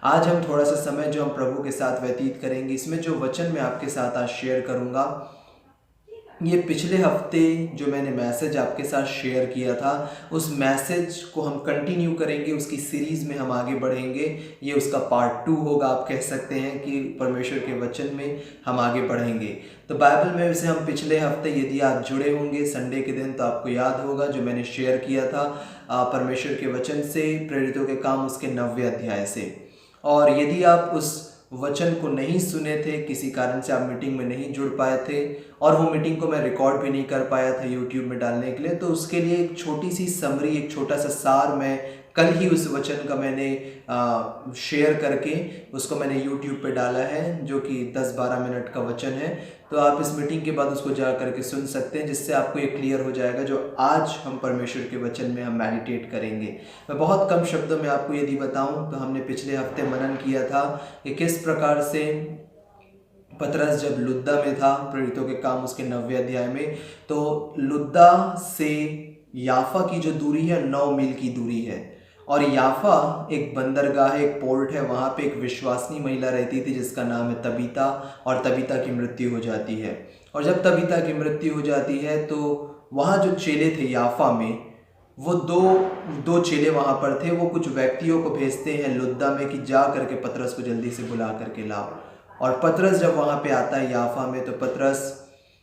आज हम थोड़ा सा समय जो हम प्रभु के साथ व्यतीत करेंगे, इसमें जो वचन मैं आपके साथ आज शेयर करूँगा, ये पिछले हफ्ते जो मैंने मैसेज आपके साथ शेयर किया था, उस मैसेज को हम कंटिन्यू करेंगे, उसकी सीरीज़ में हम आगे बढ़ेंगे। ये उसका पार्ट 2 होगा। आप कह सकते हैं कि परमेश्वर के वचन में हम आगे बढ़ेंगे। तो बाइबल में से हम पिछले हफ्ते, यदि आप जुड़े होंगे संडे के दिन, तो आपको याद होगा जो मैंने शेयर किया था परमेश्वर के वचन से, प्रेरितों के काम उसके 9वें अध्याय से। और यदि आप उस वचन को नहीं सुने थे, किसी कारण से आप मीटिंग में नहीं जुड़ पाए थे, और वो मीटिंग को मैं रिकॉर्ड भी नहीं कर पाया था यूट्यूब में डालने के लिए, तो उसके लिए एक छोटी सी समरी, एक छोटा सा सार मैं कल ही उस वचन का मैंने शेयर करके उसको मैंने यूट्यूब पे डाला है, जो कि 10-12 मिनट का वचन है। तो आप इस मीटिंग के बाद उसको जा करके सुन सकते हैं, जिससे आपको ये क्लियर हो जाएगा जो आज हम परमेश्वर के वचन में हम मेडिटेट करेंगे। मैं बहुत कम शब्दों में आपको यदि बताऊं तो हमने पिछले हफ्ते मनन किया था कि किस प्रकार से पतरस जब लुद्दा में था, प्रेरितों के काम उसके 9वें अध्याय में, तो लुद्दा से याफा की जो दूरी है 9 मील की दूरी है, और याफा एक बंदरगाह है, एक पोर्ट है। वहाँ पे एक विश्वासनी महिला रहती थी जिसका नाम है तबीता, और तबीता की मृत्यु हो जाती है। और जब तबीता की मृत्यु हो जाती है तो वहाँ जो चेले थे याफा में, वो दो चेले वहाँ पर थे। वो कुछ व्यक्तियों को भेजते हैं लुद्दा में कि जा करके पतरस को जल्दी से बुला करके लाओ। और पतरस जब वहाँ पे आता है याफा में, तो पतरस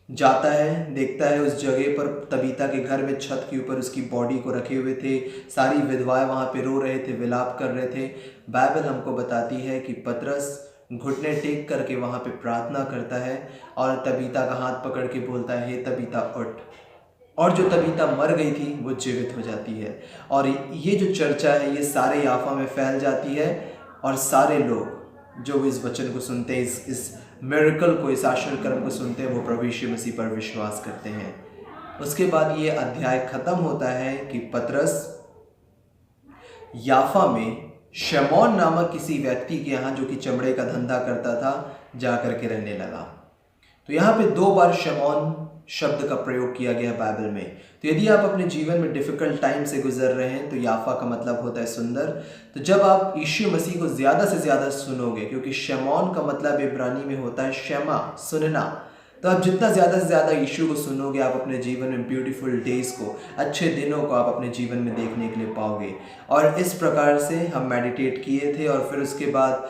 जाता है, देखता है उस जगह पर तबीता के घर में छत के ऊपर उसकी बॉडी को रखे हुए थे। सारी विधवाएं वहाँ पे रो रहे थे, विलाप कर रहे थे। बाइबल हमको बताती है कि पतरस घुटने टेक करके वहाँ पे प्रार्थना करता है और तबीता का हाथ पकड़ के बोलता है, हे तबीता उठ। और जो तबीता मर गई थी वो जीवित हो जाती है। और ये जो चर्चा है ये सारे याफा में फैल जाती है, और सारे लोग जो इस वचन को सुनते हैं, इस मिरेकल को, इस आश्चर्य कर्म को सुनते हैं, वो प्रभु यीशु मसीह पर विश्वास करते हैं। उसके बाद ये अध्याय खत्म होता है कि पतरस याफा में शमौन नामक किसी व्यक्ति के यहाँ, जो कि चमड़े का धंधा करता था, जा करके रहने लगा। तो यहाँ पे 2 बार शमौन शब्द का प्रयोग किया गया बाइबल में। तो यदि आप अपने जीवन में डिफिकल्ट टाइम से गुजर रहे हैं, तो याफा का मतलब होता है सुंदर। तो जब आप यीशु मसीह को ज़्यादा से ज़्यादा सुनोगे, क्योंकि शमौन का मतलब इब्रानी में होता है शमा, सुनना, तो आप जितना ज़्यादा से ज़्यादा यीशु को सुनोगे, आप अपने जीवन में ब्यूटीफुल डेज़ को, अच्छे दिनों को आप अपने जीवन में देखने के लिए पाओगे। और इस प्रकार से हम मेडिटेट किए थे। और फिर उसके बाद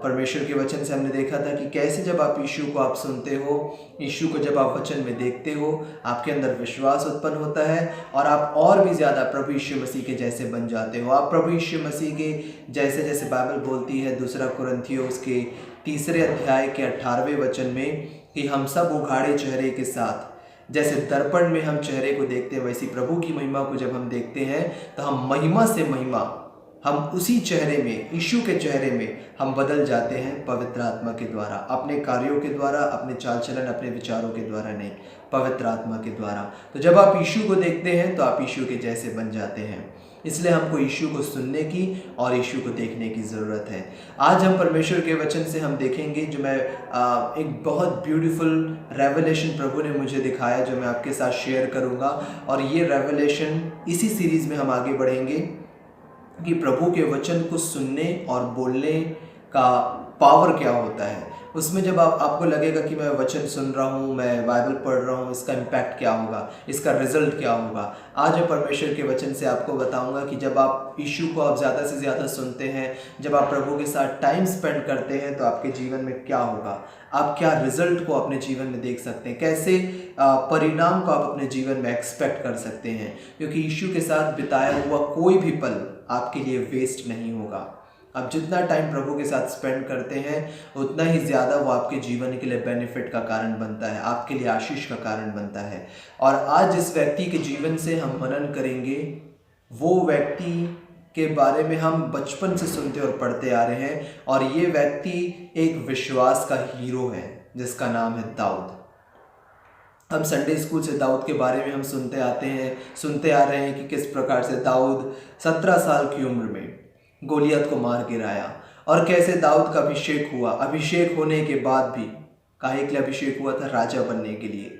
परमेश्वर के वचन से हमने देखा था कि कैसे जब आप यीशु को आप सुनते हो, यीशु को जब आप वचन में देखते हो, आपके अंदर विश्वास उत्पन्न होता है, और आप और भी ज़्यादा प्रभु यीशु मसीह के जैसे बन जाते हो। आप प्रभु यीशु मसीह के जैसे, जैसे बाइबल बोलती है 2 कुरिन्थियों उसके 3 अध्याय के 18वें वचन में, कि हम सब उघाड़े चेहरे के साथ, जैसे दर्पण में हम चेहरे को देखते हैं, वैसी प्रभु की महिमा को जब हम देखते हैं, तो हम महिमा से महिमा, हम उसी चेहरे में, यीशु के चेहरे में हम बदल जाते हैं पवित्र आत्मा के द्वारा, अपने कार्यों के द्वारा, अपने चाल चलन, अपने विचारों के द्वारा नहीं, पवित्र आत्मा के द्वारा। तो जब आप यीशु को देखते हैं तो आप यीशु के जैसे बन जाते हैं। इसलिए हमको यीशु को सुनने की और यीशु को देखने की ज़रूरत है। आज हम परमेश्वर के वचन से हम देखेंगे, जो मैं एक बहुत ब्यूटीफुल रेवलेशन प्रभु ने मुझे दिखाया, जो मैं आपके साथ शेयर करूँगा। और ये रेवलेशन, इसी सीरीज़ में हम आगे बढ़ेंगे कि प्रभु के वचन को सुनने और बोलने का पावर क्या होता है। उसमें जब आपको लगेगा कि मैं वचन सुन रहा हूँ, मैं बाइबल पढ़ रहा हूँ, इसका इम्पैक्ट क्या होगा, इसका रिजल्ट क्या होगा। आज मैं परमेश्वर के वचन से आपको बताऊँगा कि जब आप यीशु को आप ज़्यादा से ज़्यादा सुनते हैं, जब आप प्रभु के साथ टाइम स्पेंड करते हैं, तो आपके जीवन में क्या होगा, आप क्या रिजल्ट को अपने जीवन में देख सकते हैं, कैसे परिणाम को आप अपने जीवन में एक्सपेक्ट कर सकते हैं। क्योंकि यीशु के साथ बिताया हुआ कोई भी पल आपके लिए वेस्ट नहीं होगा। आप जितना टाइम प्रभु के साथ स्पेंड करते हैं, उतना ही ज़्यादा वो आपके जीवन के लिए बेनिफिट का कारण बनता है, आपके लिए आशीष का कारण बनता है। और आज जिस व्यक्ति के जीवन से हम मनन करेंगे, वो व्यक्ति के बारे में हम बचपन से सुनते और पढ़ते आ रहे हैं, और ये व्यक्ति एक विश्वास का हीरो है जिसका नाम है दाऊद। हम संडे स्कूल से दाऊद के बारे में हम सुनते आ रहे हैं कि किस प्रकार से दाऊद 17 साल की उम्र में गोलियत को मार गिराया, और कैसे दाऊद का अभिषेक हुआ। अभिषेक होने के बाद भी काहे के लिए अभिषेक हुआ था? राजा बनने के लिए।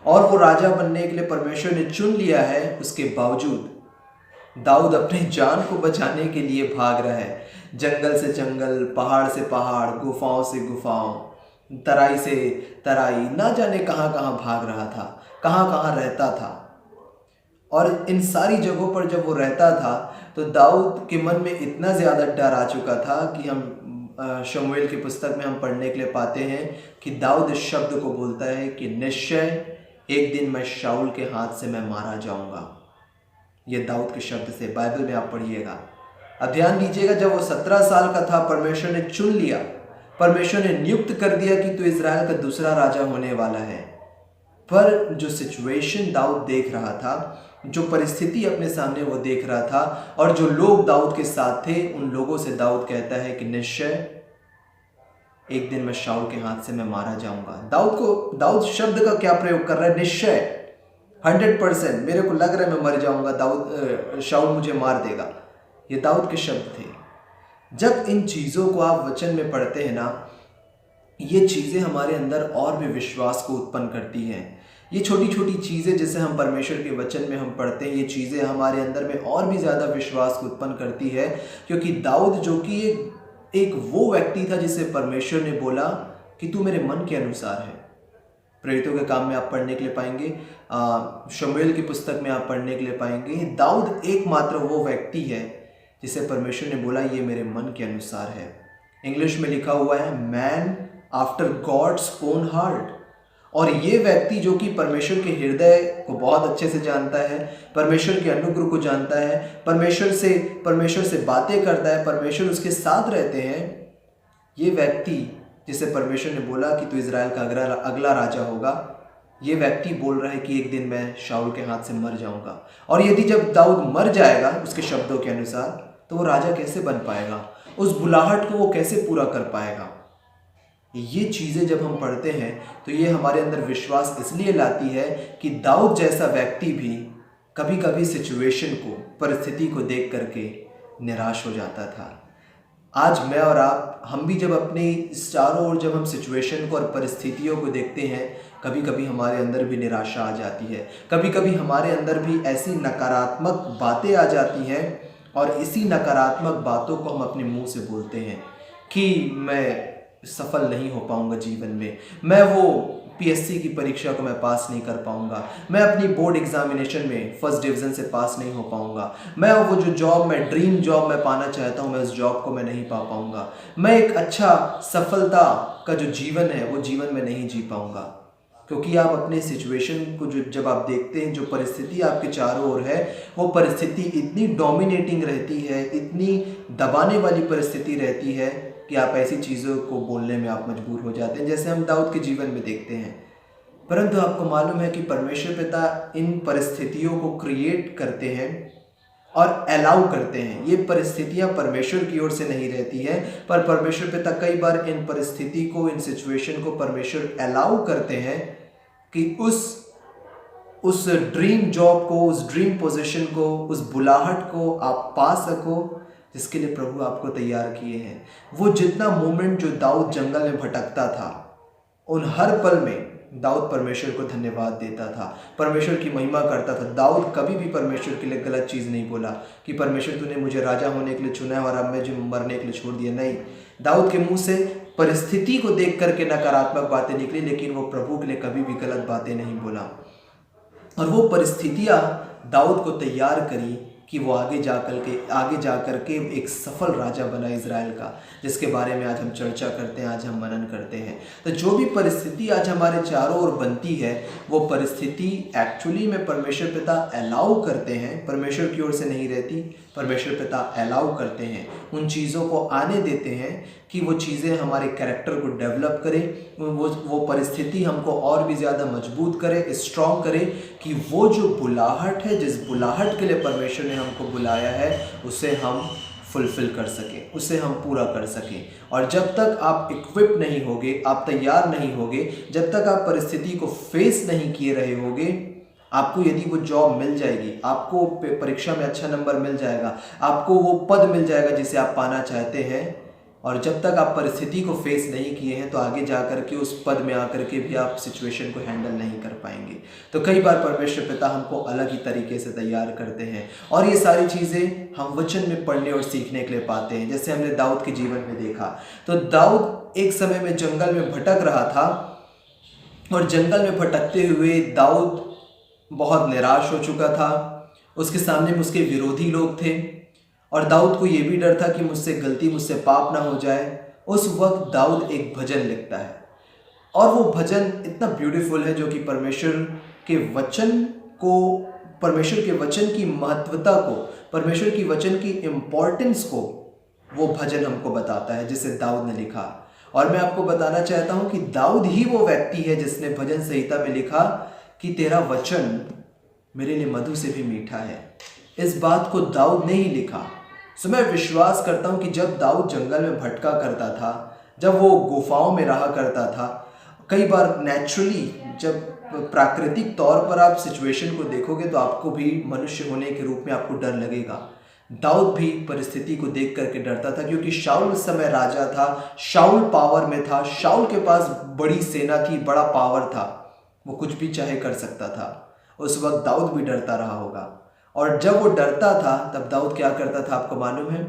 और वो राजा बनने के लिए परमेश्वर ने चुन लिया है, उसके बावजूद दाऊद अपने जान को बचाने के लिए भाग रहा है। जंगल से जंगल, पहाड़ से पहाड़, गुफाओं से गुफाओं, तराई से तराई, ना जाने कहाँ कहाँ भाग रहा था, कहाँ कहाँ रहता था। और इन सारी जगहों पर जब वो रहता था तो दाऊद के मन में इतना ज़्यादा डर आ चुका था कि हम शमूएल की पुस्तक में हम पढ़ने के लिए पाते हैं कि दाऊद इस शब्द को बोलता है कि निश्चय एक दिन मैं शाऊल के हाथ से मैं मारा जाऊंगा। ये दाऊद के शब्द से बाइबल में आप पढ़िएगा। अब ध्यान दीजिएगा, जब वो 17 साल का था परमेश्वर ने चुन लिया, परमेश्वर ने नियुक्त कर दिया कि तू इजराइल का दूसरा राजा होने वाला है। पर जो सिचुएशन दाऊद देख रहा था, जो परिस्थिति अपने सामने वो देख रहा था, और जो लोग दाऊद के साथ थे, उन लोगों से दाऊद कहता है कि निश्चय एक दिन मैं शाऊल के हाथ से मैं मारा जाऊंगा। दाऊद शब्द का क्या प्रयोग कर रहा है? निश्चय, 100%। मेरे को लग रहा है मैं मर जाऊंगा, शाऊल मुझे मार देगा। ये दाऊद के शब्द थे। जब इन चीज़ों को आप वचन में पढ़ते हैं ना, ये चीज़ें हमारे अंदर और भी विश्वास को उत्पन्न करती हैं। ये छोटी छोटी चीज़ें जिसे हम परमेश्वर के वचन में हम पढ़ते हैं, ये चीज़ें हमारे अंदर में और भी ज़्यादा विश्वास को उत्पन्न करती है, क्योंकि दाऊद जो कि एक वो व्यक्ति था जिसे परमेश्वर ने बोला कि तू मेरे मन के अनुसार है। प्रेरितों के काम में आप पढ़ने के लिए पाएंगे, शमूएल की पुस्तक में आप पढ़ने के लिए पाएंगे, दाऊद एकमात्र वो व्यक्ति है जिसे परमेश्वर ने बोला ये मेरे मन के अनुसार है। इंग्लिश में लिखा हुआ है man after God's own heart. और ये व्यक्ति जो कि परमेश्वर के हृदय को बहुत अच्छे से जानता है, परमेश्वर के अनुग्रह को जानता है, परमेश्वर से बातें करता है, परमेश्वर उसके साथ रहते हैं, ये व्यक्ति जिसे परमेश्वर ने बोला कि तू इजराइल का अगला राजा होगा, ये व्यक्ति बोल रहा है कि एक दिन मैं शाऊल के हाथ से मर जाऊंगा। और यदि जब दाऊद मर जाएगा उसके शब्दों के अनुसार, तो वो राजा कैसे बन पाएगा? उस बुलाहट को वो कैसे पूरा कर पाएगा? ये चीज़ें जब हम पढ़ते हैं तो ये हमारे अंदर विश्वास इसलिए लाती है कि दाऊद जैसा व्यक्ति भी कभी कभी सिचुएशन को, परिस्थिति को देख करके निराश हो जाता था। आज मैं और आप, हम भी जब अपने चारों ओर जब हम सिचुएशन को और परिस्थितियों को देखते हैं, कभी कभी हमारे अंदर भी निराशा आ जाती है, कभी कभी हमारे अंदर भी ऐसी नकारात्मक बातें आ जाती हैं, और इसी नकारात्मक बातों को हम अपने मुंह से बोलते हैं कि मैं सफल नहीं हो पाऊंगा जीवन में, मैं वो पीएससी की परीक्षा को मैं पास नहीं कर पाऊंगा, मैं अपनी बोर्ड एग्जामिनेशन में फर्स्ट डिवीज़न से पास नहीं हो पाऊंगा, मैं वो जो जॉब, मैं ड्रीम जॉब मैं पाना चाहता हूं, मैं उस जॉब को मैं नहीं पा पाऊंगा, मैं एक अच्छा सफलता का जो जीवन है वो जीवन में नहीं जी पाऊंगा। क्योंकि आप अपने सिचुएशन को जब आप देखते हैं, जो परिस्थिति आपके चारों ओर है, वो परिस्थिति इतनी डोमिनेटिंग रहती है, इतनी दबाने वाली परिस्थिति रहती है कि आप ऐसी चीज़ों को बोलने में आप मजबूर हो जाते हैं, जैसे हम दाऊद के जीवन में देखते हैं। परंतु आपको मालूम है कि परमेश्वर पिता इन परिस्थितियों को क्रिएट करते हैं और अलाउ करते हैं। ये परिस्थितियां परमेश्वर की ओर से नहीं रहती हैं, पर परमेश्वर पिता कई बार इन परिस्थिति को, इन सिचुएशन को परमेश्वर अलाउ करते हैं कि उस ड्रीम जॉब को, उस ड्रीम पोजीशन को, उस बुलाहट को आप पा सको जिसके लिए प्रभु आपको तैयार किए हैं। वो जितना मोमेंट जो दाऊद जंगल में भटकता था, उन हर पल में दाऊद परमेश्वर को धन्यवाद देता था, परमेश्वर की महिमा करता था। दाऊद कभी भी परमेश्वर के लिए गलत चीज़ नहीं बोला कि परमेश्वर तूने मुझे राजा होने के लिए चुना है और अब मुझे मरने के लिए छोड़ दिया। नहीं, दाऊद के मुंह से परिस्थिति को देख करके नकारात्मक बातें निकली, लेकिन वो प्रभु के लिए कभी भी गलत बातें नहीं बोला। और वो परिस्थितियाँ दाऊद को तैयार करी कि वो आगे जाकर के एक सफल राजा बना इजराइल का, जिसके बारे में आज हम चर्चा करते हैं, आज हम मनन करते हैं। तो जो भी परिस्थिति आज हमारे चारों ओर बनती है, वो परिस्थिति एक्चुअली में परमेश्वर पिता अलाउ करते हैं, परमेश्वर की ओर से नहीं रहती, परमेश्वर पिता अलाउ करते हैं, उन चीज़ों को आने देते हैं कि वो चीज़ें हमारे कैरेक्टर को डेवलप करें, वो परिस्थिति हमको और भी ज़्यादा मजबूत करे, स्ट्रॉन्ग करे, कि वो जो बुलाहट है, जिस बुलाहट के लिए परमेश्वर ने हमको बुलाया है, उसे हम फुलफिल कर सकें, उसे हम पूरा कर सकें। और जब तक आप इक्विप नहीं होगे, आप तैयार नहीं होगे, जब तक आप परिस्थिति को फेस नहीं किए रहे होगे, आपको यदि वो जॉब मिल जाएगी, आपको परीक्षा में अच्छा नंबर मिल जाएगा, आपको वो पद मिल जाएगा जिसे आप पाना चाहते हैं, और जब तक आप परिस्थिति को फेस नहीं किए हैं तो आगे जा कर के उस पद में आकर के भी आप सिचुएशन को हैंडल नहीं कर पाएंगे। तो कई बार परमेश्वर पिता हमको अलग ही तरीके से तैयार करते हैं और ये सारी चीज़ें हम वचन में पढ़ने और सीखने के लिए पाते हैं। जैसे हमने दाऊद के जीवन में देखा, तो दाऊद एक समय में जंगल में भटक रहा था और जंगल में भटकते हुए दाऊद बहुत निराश हो चुका था। उसके सामने में उसके विरोधी लोग थे और दाऊद को ये भी डर था कि मुझसे गलती, मुझसे पाप ना हो जाए। उस वक्त दाऊद एक भजन लिखता है और वो भजन इतना ब्यूटीफुल है जो कि परमेश्वर के वचन की महत्वता को, परमेश्वर की वचन की इम्पोर्टेंस को वो भजन हमको बताता है जिसे दाऊद ने लिखा। और मैं आपको बताना चाहता हूँ कि दाऊद ही वो व्यक्ति है जिसने भजन संहिता में लिखा कि तेरा वचन मेरे लिए मधु से भी मीठा है। इस बात को दाऊद ने ही लिखा। सो मैं विश्वास करता हूँ कि जब दाऊद जंगल में भटका करता था, जब वो गुफाओं में रहा करता था, कई बार नेचुरली जब प्राकृतिक तौर पर आप सिचुएशन को देखोगे तो आपको भी मनुष्य होने के रूप में आपको डर लगेगा। दाऊद भी परिस्थिति को देख करके डरता था क्योंकि शाऊल उस समय राजा था, शाऊल पावर में था, शाऊल के पास बड़ी सेना थी, बड़ा पावर था, वो कुछ भी चाहे कर सकता था। उस वक्त दाऊद भी डरता रहा होगा और जब वो डरता था तब दाऊद क्या करता था आपको मालूम है?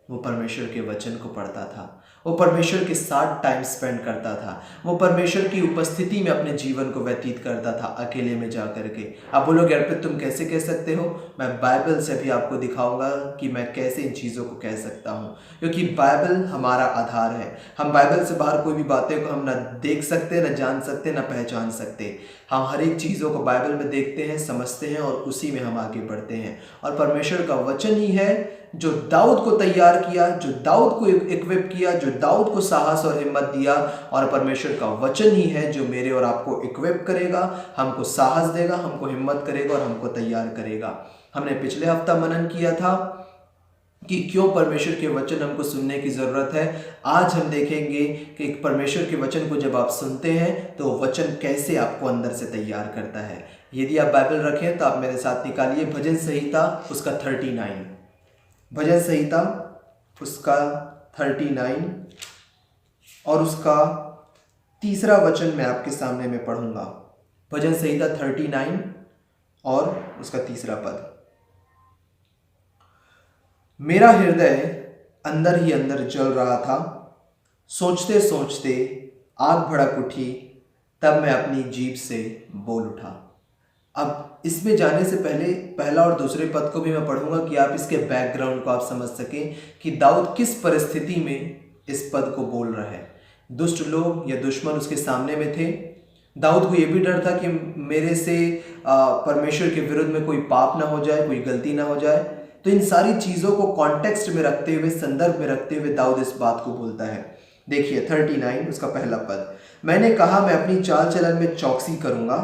वो परमेश्वर के वचन को पढ़ता था, वो परमेश्वर के साथ टाइम स्पेंड करता था, वो परमेश्वर की उपस्थिति में अपने जीवन को व्यतीत करता था अकेले में जा करके। आप बोलोगे अर्पित तुम कैसे कह सकते हो? मैं बाइबल से भी आपको दिखाऊंगा कि मैं कैसे इन चीज़ों को कह सकता हूँ, क्योंकि बाइबल हमारा आधार है। हम बाइबल से बाहर कोई भी बातें को हम ना देख सकते, ना जान सकते, ना पहचान सकते। हम हर एक चीज़ों को बाइबल में देखते हैं, समझते हैं और उसी में हम आगे बढ़ते हैं। और परमेश्वर का वचन ही है जो दाऊद को तैयार किया, जो दाऊद को इक्विप किया, जो दाऊद को साहस और हिम्मत दिया। और परमेश्वर का वचन ही है जो मेरे और आपको इक्विप करेगा, हमको साहस देगा, हमको हिम्मत करेगा और हमको तैयार करेगा। हमने पिछले हफ्ता मनन किया था कि क्यों परमेश्वर के वचन हमको सुनने की ज़रूरत है। आज हम देखेंगे कि परमेश्वर के वचन को जब आप सुनते हैं तो वचन कैसे आपको अंदर से तैयार करता है। यदि आप बाइबल रखें तो आप मेरे साथ निकालिए भजन संहिता उसका 39, भजन संहिता उसका 39 और उसका तीसरा वचन मैं आपके सामने में पढ़ूंगा। भजन संहिता 39 और उसका तीसरा पद। मेरा हृदय अंदर ही अंदर जल रहा था, सोचते सोचते आग भड़क उठी, तब मैं अपनी जीभ से बोल उठा। अब इसमें जाने से पहले पहला और दूसरे पद को भी मैं पढ़ूंगा कि आप इसके बैकग्राउंड को आप समझ सकें कि दाऊद किस परिस्थिति में इस पद को बोल रहा है। दुष्ट लोग या दुश्मन उसके सामने में थे। दाऊद को यह भी डर था कि मेरे से परमेश्वर के विरुद्ध में कोई पाप ना हो जाए, कोई गलती ना हो जाए। तो इन सारी चीज़ों को कॉन्टेक्स्ट में रखते हुए, संदर्भ में रखते हुए दाऊद इस बात को बोलता है। देखिए 39 उसका पहला पद। मैंने कहा मैं अपनी चाल चलन में चौकसी करूंगा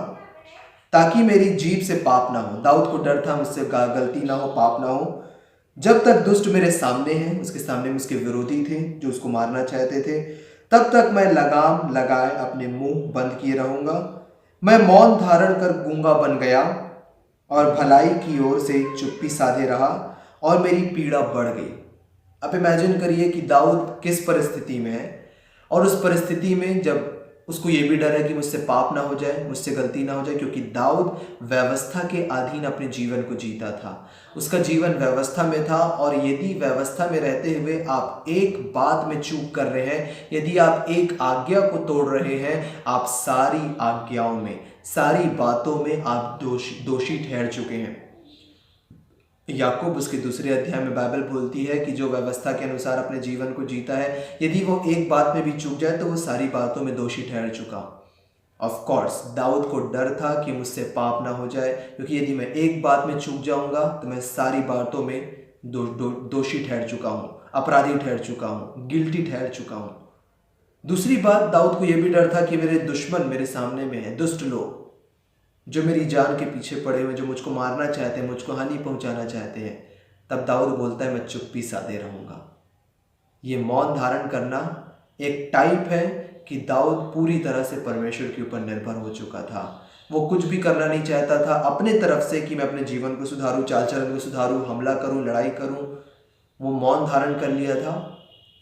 ताकि मेरी जीभ से पाप ना हो। दाऊद को डर था मुझसे गलती ना हो, पाप ना हो। जब तक दुष्ट मेरे सामने हैं, उसके सामने में उसके विरोधी थे जो उसको मारना चाहते थे, तब तक मैं लगाम लगाए अपने मुंह बंद किए रहूंगा। मैं मौन धारण कर गूंगा बन गया और भलाई की ओर से चुप्पी साधे रहा और मेरी पीड़ा बढ़ गई। अब इमेजिन करिए कि दाऊद किस परिस्थिति में है और उस परिस्थिति में जब उसको ये भी डर है कि मुझसे पाप ना हो जाए, मुझसे गलती ना हो जाए, क्योंकि दाऊद व्यवस्था के अधीन अपने जीवन को जीता था। उसका जीवन व्यवस्था में था और यदि व्यवस्था में रहते हुए आप एक बात में चूक कर रहे हैं, यदि आप एक आज्ञा को तोड़ रहे हैं, आप सारी आज्ञाओं में, सारी बातों में आप दोषी ठहर चुके हैं। याकूब उसके दूसरे अध्याय में बाइबल बोलती है कि जो व्यवस्था के अनुसार अपने जीवन को जीता है, यदि वो एक बात में भी चूक जाए तो वो सारी बातों में दोषी ठहर चुका। ऑफ कोर्स दाऊद को डर था कि मुझसे पाप ना हो जाए, क्योंकि यदि मैं एक बात में चूक जाऊंगा तो मैं सारी बातों में दोषी ठहर चुका हूँ, अपराधी ठहर चुका हूँ, गिल्टी ठहर चुका हूँ। दूसरी बात, दाऊद को यह भी डर था कि मेरे दुश्मन मेरे सामने में है, दुष्ट लोग जो मेरी जान के पीछे पड़े हुए, जो मुझको मारना चाहते हैं, मुझको हानि पहुंचाना चाहते हैं। तब दाऊद बोलता है मैं चुप्पी साधे रहूंगा। ये मौन धारण करना एक टाइप है कि दाऊद पूरी तरह से परमेश्वर के ऊपर निर्भर हो चुका था। वो कुछ भी करना नहीं चाहता था अपने तरफ से कि मैं अपने जीवन को सुधारूं, चाल चलन को सुधारूं, हमला करूं, लड़ाई करूं। वो मौन धारण कर लिया था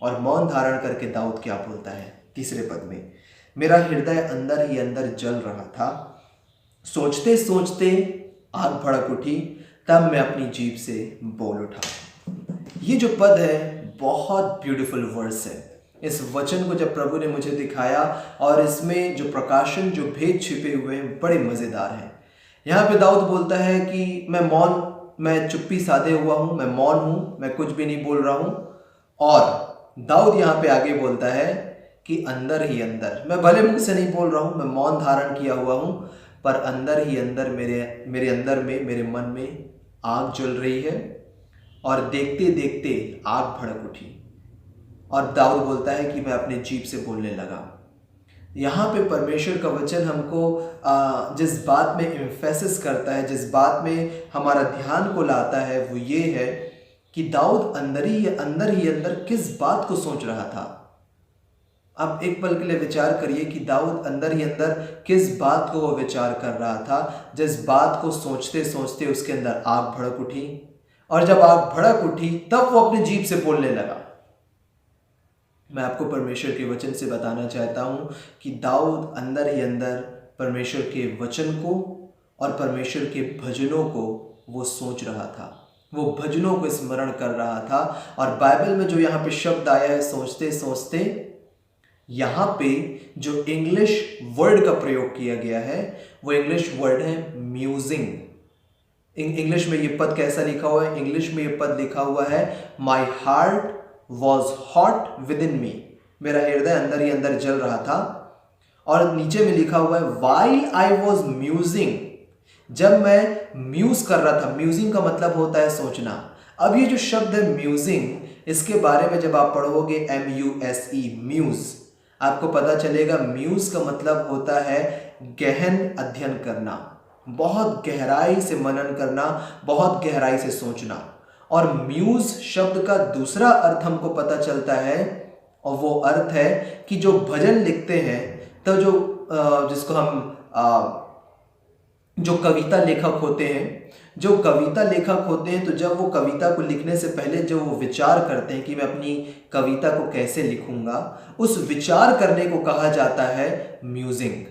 और मौन धारण करके दाऊद क्या बोलता है तीसरे पद में, मेरा हृदय अंदर ही अंदर जल रहा था, सोचते सोचते आग भड़क उठी, तब मैं अपनी जीभ से बोल उठा। ये जो पद है बहुत ब्यूटीफुल वर्स है। इस वचन को जब प्रभु ने मुझे दिखाया और इसमें जो प्रकाशन, जो भेद छिपे हुए हैं, बड़े मज़ेदार हैं। यहाँ पे दाऊद बोलता है कि मैं चुप्पी साधे हुआ हूँ, मैं मौन हूँ, मैं कुछ भी नहीं बोल रहा हूँ। और दाऊद यहाँ पे आगे बोलता है कि अंदर ही अंदर, मैं भले मुंह से नहीं बोल रहा हूँ, मैं मौन धारण किया हुआ हूँ, पर अंदर ही अंदर मेरे अंदर में, मेरे मन में आग जल रही है और देखते देखते आग भड़क उठी। और दाऊद बोलता है कि मैं अपने जीभ से बोलने लगा। यहाँ पे परमेश्वर का वचन हमको जिस बात में एम्फेसिस करता है, जिस बात में हमारा ध्यान को लाता है, वो ये है कि दाऊद अंदर ही अंदर किस बात को सोच रहा था। अब एक पल के लिए विचार करिए कि दाऊद अंदर ही अंदर किस बात को वो विचार कर रहा था, जिस बात को सोचते सोचते उसके अंदर आग भड़क उठी। और जब आग भड़क उठी तब वो अपनी जीभ से बोलने लगा। मैं आपको परमेश्वर के वचन से बताना चाहता हूं कि दाऊद अंदर ही अंदर परमेश्वर के वचन को और परमेश्वर के भजनों को वो सोच रहा था, वो भजनों को स्मरण कर रहा था। और बाइबल में जो यहाँ पे शब्द आया है सोचते सोचते, यहाँ पे जो इंग्लिश वर्ड का प्रयोग किया गया है वो इंग्लिश वर्ड है म्यूजिंग। इंग्लिश में ये पद कैसा लिखा हुआ है? इंग्लिश में ये पद लिखा हुआ है my heart was hot within me, मेरा हृदय अंदर ही अंदर जल रहा था। और नीचे में लिखा हुआ है वाइल आई वॉज म्यूजिंग, जब मैं म्यूज कर रहा था। म्यूजिंग का मतलब होता है सोचना। अब ये जो शब्द है म्यूजिंग, इसके बारे में जब आप पढ़ोगे MUSE म्यूज, आपको पता चलेगा म्यूज का मतलब होता है गहन अध्ययन करना, बहुत गहराई से मनन करना, बहुत गहराई से सोचना। और म्यूज शब्द का दूसरा अर्थ हमको पता चलता है, और वो अर्थ है कि जो भजन लिखते हैं, तो जिसको हम जो कविता लेखक होते हैं, तो जब वो कविता को लिखने से पहले जो वो विचार करते हैं कि मैं अपनी कविता को कैसे लिखूंगा, उस विचार करने को कहा जाता है म्यूजिंग।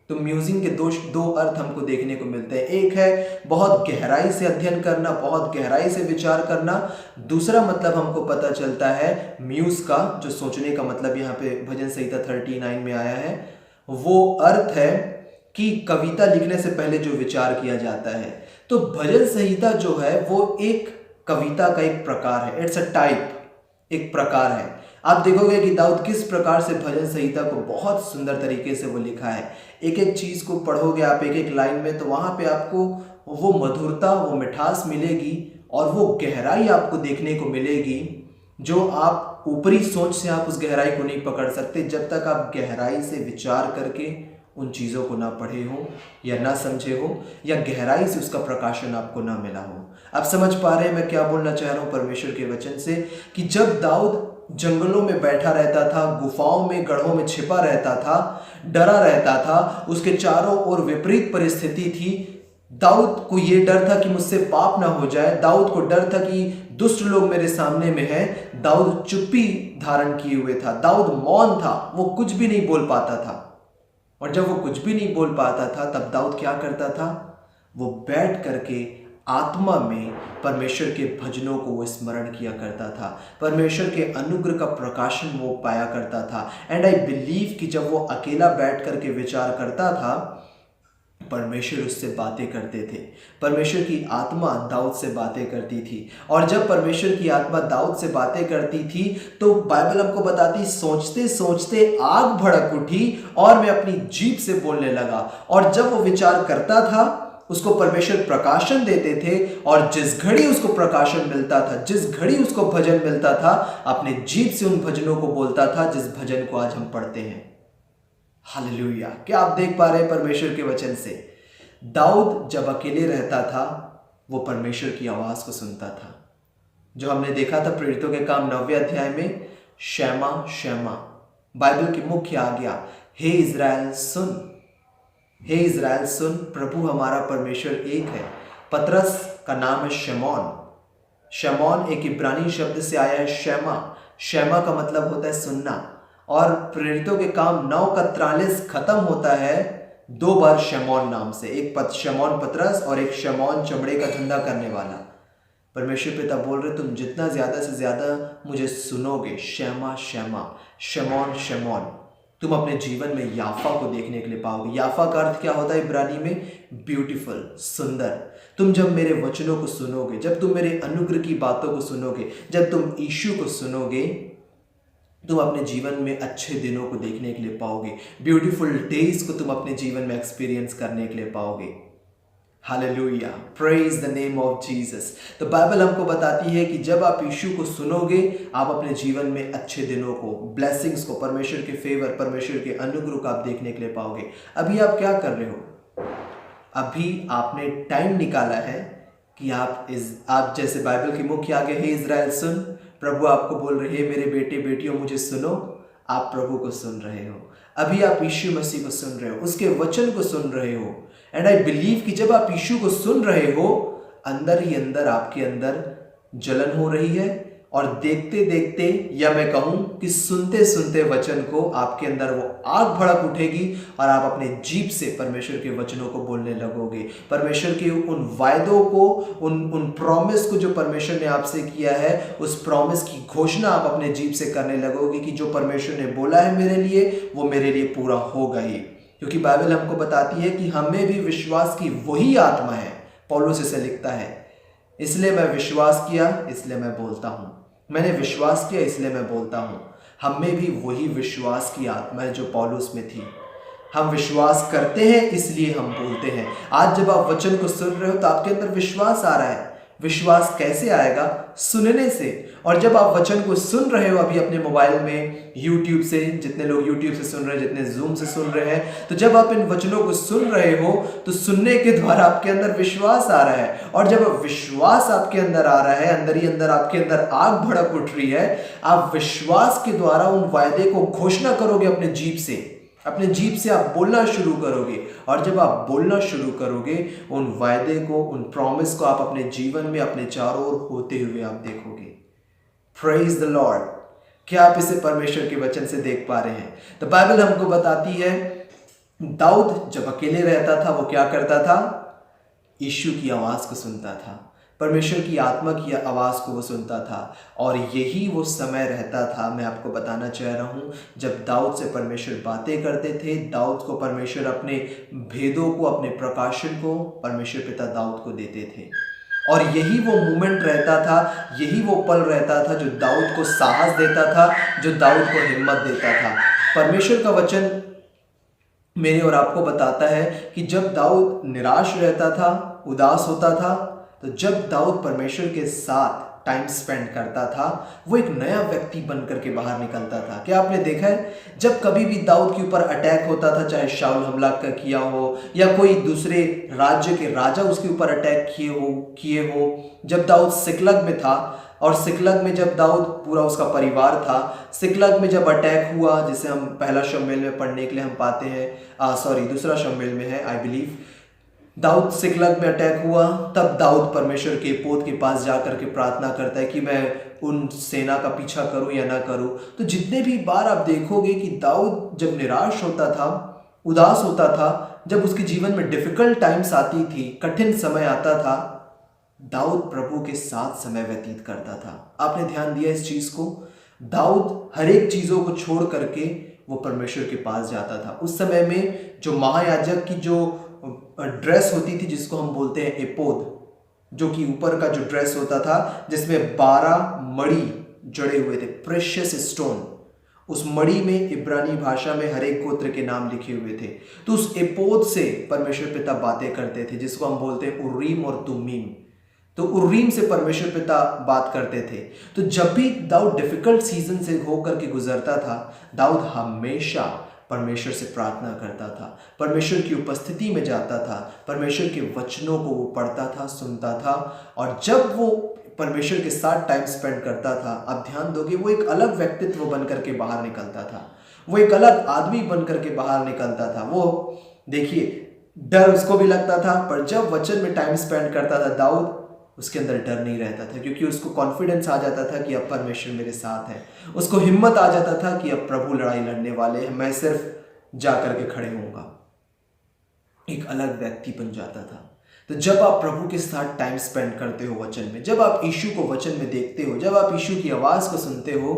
तो म्यूजिंग के दो अर्थ हमको देखने को मिलते हैं। एक है बहुत गहराई से अध्ययन करना, बहुत गहराई से विचार करना। दूसरा मतलब हमको पता चलता है म्यूज का, जो सोचने का मतलब यहाँ पे भजन संहिता 39 में आया है, वो अर्थ है कि कविता लिखने से पहले जो विचार किया जाता है। तो भजन संहिता जो है वो एक कविता का एक प्रकार है, इट्स अ टाइप, एक प्रकार है। आप देखोगे कि दाऊद किस प्रकार से भजन संहिता को बहुत सुंदर तरीके से वो लिखा है। एक एक चीज़ को पढ़ोगे आप एक एक लाइन में, तो वहाँ पे आपको वो मधुरता, वो मिठास मिलेगी और वो गहराई आपको देखने को मिलेगी, जो आप ऊपरी सोच से आप उस गहराई को नहीं पकड़ सकते जब तक आप गहराई से विचार करके उन चीज़ों को ना पढ़े हो या ना समझे हो, या गहराई से उसका प्रकाशन आपको ना मिला हो। आप समझ पा रहे हैं मैं क्या बोलना चाह रहा हूँ परमेश्वर के वचन से? कि जब दाऊद जंगलों में बैठा रहता था, गुफाओं में, गढ़ों में छिपा रहता था, डरा रहता था, उसके चारों ओर विपरीत परिस्थिति थी, दाऊद को ये डर था कि मुझसे पाप ना हो जाए, दाऊद को डर था कि दुष्ट लोग मेरे सामने में हैं, दाऊद चुप्पी धारण किए हुए था, दाऊद मौन था, वो कुछ भी नहीं बोल पाता था। और जब वो कुछ भी नहीं बोल पाता था तब दाऊद क्या करता था? वो बैठ करके आत्मा में परमेश्वर के भजनों को वो स्मरण किया करता था, परमेश्वर के अनुग्रह का प्रकाशन वो पाया करता था। एंड आई बिलीव कि जब वो अकेला बैठ करके विचार करता था, परमेश्वर उससे बातें करते थे, परमेश्वर की आत्मा दाऊद से बातें करती थी। और जब परमेश्वर की आत्मा दाऊद से बातें करती थी तो बाइबल हमको बताती, सोचते सोचते आग भड़क उठी और मैं अपनी जीभ से बोलने लगा। और जब वो विचार करता था उसको परमेश्वर प्रकाशन देते थे, और जिस घड़ी उसको प्रकाशन मिलता था, जिस घड़ी उसको भजन मिलता था, अपने जीभ से उन भजनों को बोलता था जिस भजन को आज हम पढ़ते हैं। हालेलुया! क्या आप देख पा रहे हैं परमेश्वर के वचन से? दाऊद जब अकेले रहता था वो परमेश्वर की आवाज को सुनता था, जो हमने देखा था प्रेरितों के काम 9वें अध्याय में, शैमा शैमा, बाइबल की मुख्य आज्ञा, हे इज़राइल सुन, हे इज़राइल सुन, प्रभु हमारा परमेश्वर एक है। पतरस का नाम है शमौन। शमौन एक इब्रानी शब्द से आया है शैमा। शैमा का मतलब होता है सुनना। और प्रेरितों के काम 9:43 खत्म होता है 2 बार शमौन नाम से, एक शमौन पतरस और एक शमौन चमड़े का धंधा करने वाला। परमेश्वर पिता बोल रहे तुम जितना ज़्यादा से ज़्यादा मुझे सुनोगे, शैमा शैमा, शमौन शमौन, तुम अपने जीवन में याफा को देखने के लिए पाओगे। याफा का अर्थ क्या होता है इब्रानी में? ब्यूटीफुल, सुंदर। तुम जब मेरे वचनों को सुनोगे, जब तुम मेरे अनुग्रह की बातों को सुनोगे, जब तुम यीशु को सुनोगे, तुम अपने जीवन में अच्छे दिनों को देखने के लिए पाओगे। ब्यूटीफुल डेज को तुम अपने जीवन में एक्सपीरियंस करने के लिए पाओगे। Hallelujah, praise the name of Jesus. तो बाइबल हमको बताती है कि जब आप यीशु को सुनोगे, आप अपने जीवन में अच्छे दिनों को, ब्लेसिंग्स को, परमेश्वर के फेवर, परमेश्वर के अनुग्रह को आप देखने के लिए पाओगे। अभी आप क्या कर रहे हो? अभी आपने टाइम निकाला है कि आप जैसे बाइबल के मुख्य आगे है, इज़राइल सुन, प्रभु आपको बोल रहे हैं मेरे बेटे बेटियों मुझे सुनो। आप प्रभु को सुन रहे हो, अभी आप यीशु मसीह को सुन रहे हो, उसके वचन को सुन रहे हो। एंड आई बिलीव कि जब आप यीशु को सुन रहे हो, अंदर ही अंदर आपके अंदर जलन हो रही है, और देखते देखते, या मैं कहूं कि सुनते सुनते वचन को आपके अंदर वो आग भड़क उठेगी और आप अपने जीभ से परमेश्वर के वचनों को बोलने लगोगे। परमेश्वर के उन वायदों को, उन प्रॉमिस को जो परमेश्वर ने आपसे किया है, उस प्रॉमिस की घोषणा आप अपने जीभ से करने लगोगे कि जो परमेश्वर ने बोला है मेरे लिए, वो मेरे लिए पूरा होगा ही। क्योंकि बाइबल हमको बताती है कि हमें भी विश्वास की वही आत्मा है। पौलुस इसे लिखता है, इसलिए मैं विश्वास किया इसलिए मैं बोलता हूं, मैंने विश्वास किया इसलिए मैं बोलता हूं। हम में भी वही विश्वास की आत्मा है जो पौलुस में थी। हम विश्वास करते हैं इसलिए हम बोलते हैं। आज जब आप वचन को सुन रहे हो तो आपके अंदर विश्वास आ रहा है। विश्वास कैसे आएगा? सुनने से। और जब आप वचन को सुन रहे हो अभी अपने मोबाइल में, यूट्यूब से, जितने लोग यूट्यूब से सुन रहे हैं, जितने जूम से सुन रहे हैं, तो जब आप इन वचनों को सुन रहे हो तो सुनने के द्वारा आपके अंदर विश्वास आ रहा है। और जब विश्वास आपके अंदर आ रहा है, अंदर ही अंदर आपके अंदर आग भड़क उठ रही है, आप विश्वास के द्वारा उन वायदे को घोषणा करोगे अपने जीभ से। अपने जीभ से आप बोलना शुरू करोगे, और जब आप बोलना शुरू करोगे, उन वायदे को, उन प्रॉमिस को आप अपने जीवन में अपने चारों ओर होते हुए आप देखोगे। Praise the Lord. क्या आप इसे परमेश्वर के वचन से देख पा रहे हैं? तो बाइबल हमको बताती है दाऊद जब अकेले रहता था वो क्या करता था? यीशु की आवाज को सुनता था, परमेश्वर की आत्मा की आवाज़ को वो सुनता था। और यही वो समय रहता था, मैं आपको बताना चाह रहा हूँ, जब दाऊद से परमेश्वर बातें करते थे। दाऊद को परमेश्वर अपने भेदों को, अपने प्रकाशन को परमेश्वर पिता दाऊद को देते थे। और यही वो मोमेंट रहता था, यही वो पल रहता था जो दाऊद को साहस देता था, जो दाऊद को हिम्मत देता था। परमेश्वर का वचन मेरे और आपको बताता है कि जब दाऊद निराश रहता था, उदास होता था, तो जब दाऊद परमेश्वर के साथ टाइम स्पेंड करता था, वो एक नया व्यक्ति बनकर के बाहर निकलता था। क्या आपने देखा है, जब कभी भी दाऊद के ऊपर अटैक होता था, चाहे शाऊल हमला का किया हो या कोई दूसरे राज्य के राजा उसके ऊपर अटैक किए हो, जब दाऊद सिकलग में था, और सिकलग में जब दाऊद पूरा उसका परिवार था, सिकलग में जब अटैक हुआ, जिसे हम पहला शमूएल में पढ़ने के लिए हम पाते हैं, दूसरा शमूएल में है आई बिलीव, दाऊद सिकलग में अटैक हुआ, तब दाऊद परमेश्वर के पोत के पास जाकर के प्रार्थना करता है कि मैं उन सेना का पीछा करूं या ना करूं। तो जितने भी बार आप देखोगे कि दाऊद जब निराश होता था, उदास होता था, जब उसके जीवन में डिफिकल्ट टाइम्स आती थी, कठिन समय आता था, दाऊद प्रभु के साथ समय व्यतीत करता था। आपने ध्यान दिया इस चीज को? दाऊद हर एक चीजों को छोड़ करके वो परमेश्वर के पास जाता था। उस समय में जो महायाजक की जो ड्रेस होती थी, जिसको हम बोलते हैं एपोद, जो कि ऊपर का जो ड्रेस होता था, जिसमें 12 मणि जड़े हुए थे, प्रेशियस स्टोन। उस मणि में इब्रानी भाषा में हर एक गोत्र के नाम लिखे हुए थे। तो उस एपोद से परमेश्वर पिता बातें करते थे, जिसको हम बोलते हैं उर्रीम और तुम्मीम। तो उर्रीम से परमेश्वर पिता बात करते थे। तो जब भी दाऊद डिफिकल्ट सीजन से होकर के गुजरता था, दाऊद हमेशा परमेश्वर से प्रार्थना करता था, परमेश्वर की उपस्थिति में जाता था, परमेश्वर के वचनों को वो पढ़ता था, सुनता था। और जब वो परमेश्वर के साथ टाइम स्पेंड करता था, आप ध्यान दोगे, वो एक अलग व्यक्तित्व बन करके बाहर निकलता था, वो एक अलग आदमी बन करके बाहर निकलता था। वो देखिए, डर उसको भी लगता था, पर जब वचन में टाइम स्पेंड करता था दाऊद, उसके अंदर डर नहीं रहता था, क्योंकि उसको कॉन्फिडेंस आ जाता था कि अब परमेश्वर मेरे साथ है। उसको हिम्मत आ जाता था कि अब प्रभु लड़ाई लड़ने वाले हैं, मैं सिर्फ जा करके खड़े होऊंगा। एक अलग व्यक्ति बन जाता था। तो जब आप प्रभु के साथ टाइम स्पेंड करते हो वचन में, जब आप यीशु को वचन में देखते हो, जब आप यीशु की आवाज़ को सुनते हो,